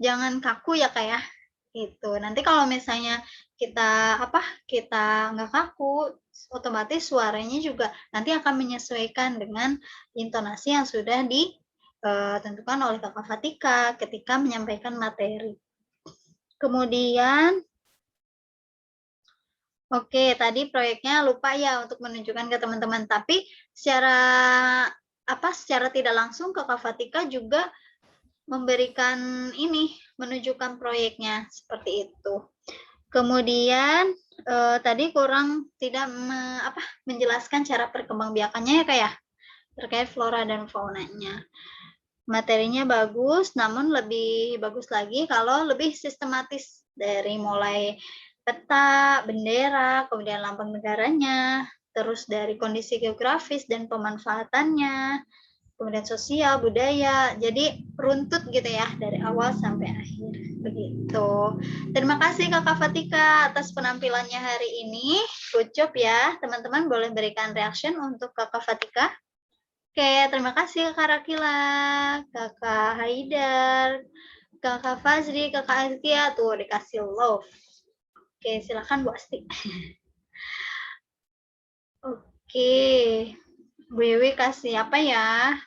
jangan kaku ya Kak ya. Gitu. Nanti kalau misalnya kita nggak kaku, otomatis suaranya juga nanti akan menyesuaikan dengan intonasi yang sudah ditentukan oleh Kakak Fatika ketika menyampaikan materi. Kemudian oke, tadi proyeknya lupa ya untuk menunjukkan ke teman-teman, tapi secara tidak langsung Kakak Fatika juga memberikan menunjukkan proyeknya seperti itu. Kemudian tadi kurang tidak menjelaskan cara perkembangbiakannya ya Kak ya, terkait flora dan faunanya. Materinya bagus, namun lebih bagus lagi kalau lebih sistematis dari mulai peta, bendera, kemudian lambang negaranya, terus dari kondisi geografis dan pemanfaatannya, kemudian sosial, budaya. Jadi runtut gitu ya dari awal sampai akhir. Begitu. Terima kasih Kakak Fatika atas penampilannya hari ini. Good job ya. Teman-teman boleh berikan reaction untuk Kakak Fatika. Oke, terima kasih Kakak Rakila, Kakak Haidar, Kakak Fazri, Kakak Azkia. Tuh dikasih love. Oke, silakan Bu Asti. Oke. Bu Wiwi kasih apa ya?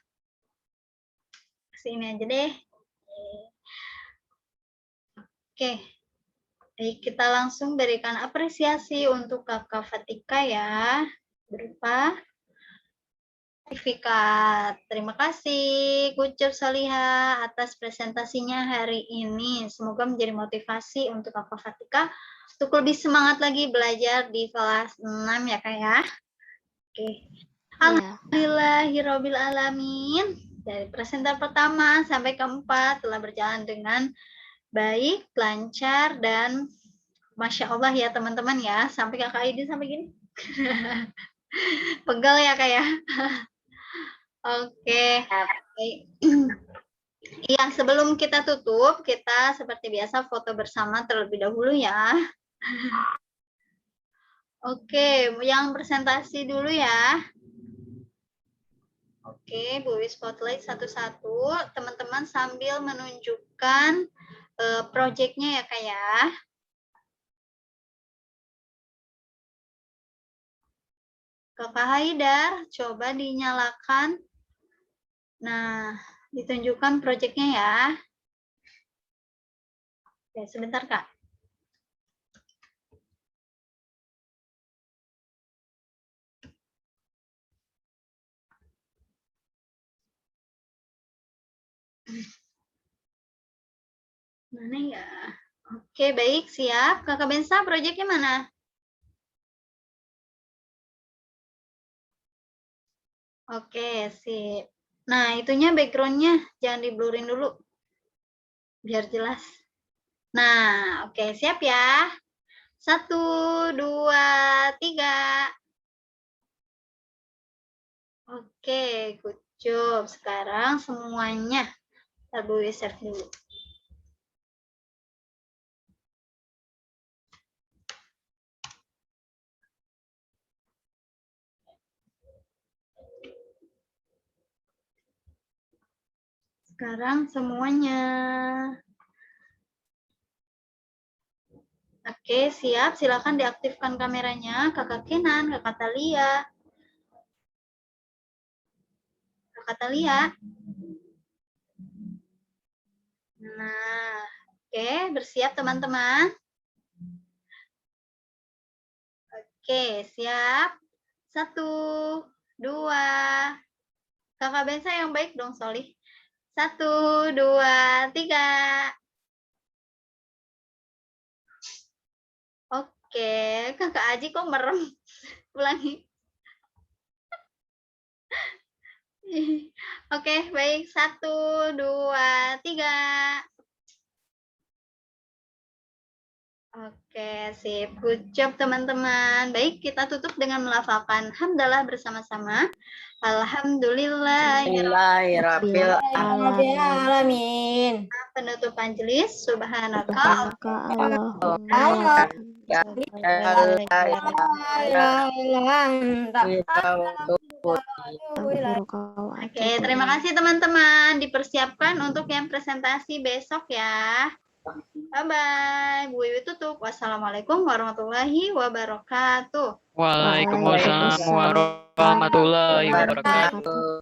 Kasih ini aja deh. Oke. Baik, kita langsung berikan apresiasi untuk Kakak Fatika ya. Berupa sertifikat. Terima kasih Kucur Soliha atas presentasinya hari ini. Semoga menjadi motivasi untuk Kakak Fatika untuk lebih semangat lagi belajar di kelas 6 ya Kak ya. Oke. Alhamdulillahirabbil alamin. Dari presenter pertama sampai keempat telah berjalan dengan baik, lancar, dan Masya Allah ya teman-teman ya. Sampai Kakak Aidin sampai gini. Pegal ya Kak ya. Oke. Yang sebelum kita tutup, kita seperti biasa foto bersama terlebih dahulu ya. Oke, yang presentasi dulu ya. Oke, Bu Wi spotlight satu-satu. Teman-teman sambil menunjukkan proyeknya ya Kak ya. Kakak Haidar, coba dinyalakan. Nah, ditunjukkan proyeknya ya. Oke, sebentar Kak. Mana ya? Oke, baik, siap. Kakak Bensa, proyeknya mana? Oke, sip. Nah, itunya background-nya jangan di-blurrin dulu. Biar jelas. Nah, oke, siap ya. 1, 2, 3. Oke, good job. Sekarang semuanya kita share dulu. Sekarang semuanya. Oke, siap. Silakan diaktifkan kameranya. Kakak Kenan, Kakak Talia. Kakak Talia. Nah, oke, bersiap teman-teman. Oke, siap. 1, 2. Kakak Bensa yang baik dong, Solih. 1, 2, 3. Oke, Kakak Aji kok merem? Ulangi. Oke, baik. 1, 2, 3. Oke, sip. Good job, teman-teman. Baik, kita tutup dengan melafalkan hamdalah bersama-sama. Alhamdulillahirabbil alamin. Penutup majelis. Subhanaka Oke, terima kasih teman-teman. Dipersiapkan untuk yang presentasi besok ya. Bye-bye. Bu Wiwi tutup. Wassalamualaikum warahmatullahi wabarakatuh. Waalaikumsalam warahmatullahi wabarakatuh.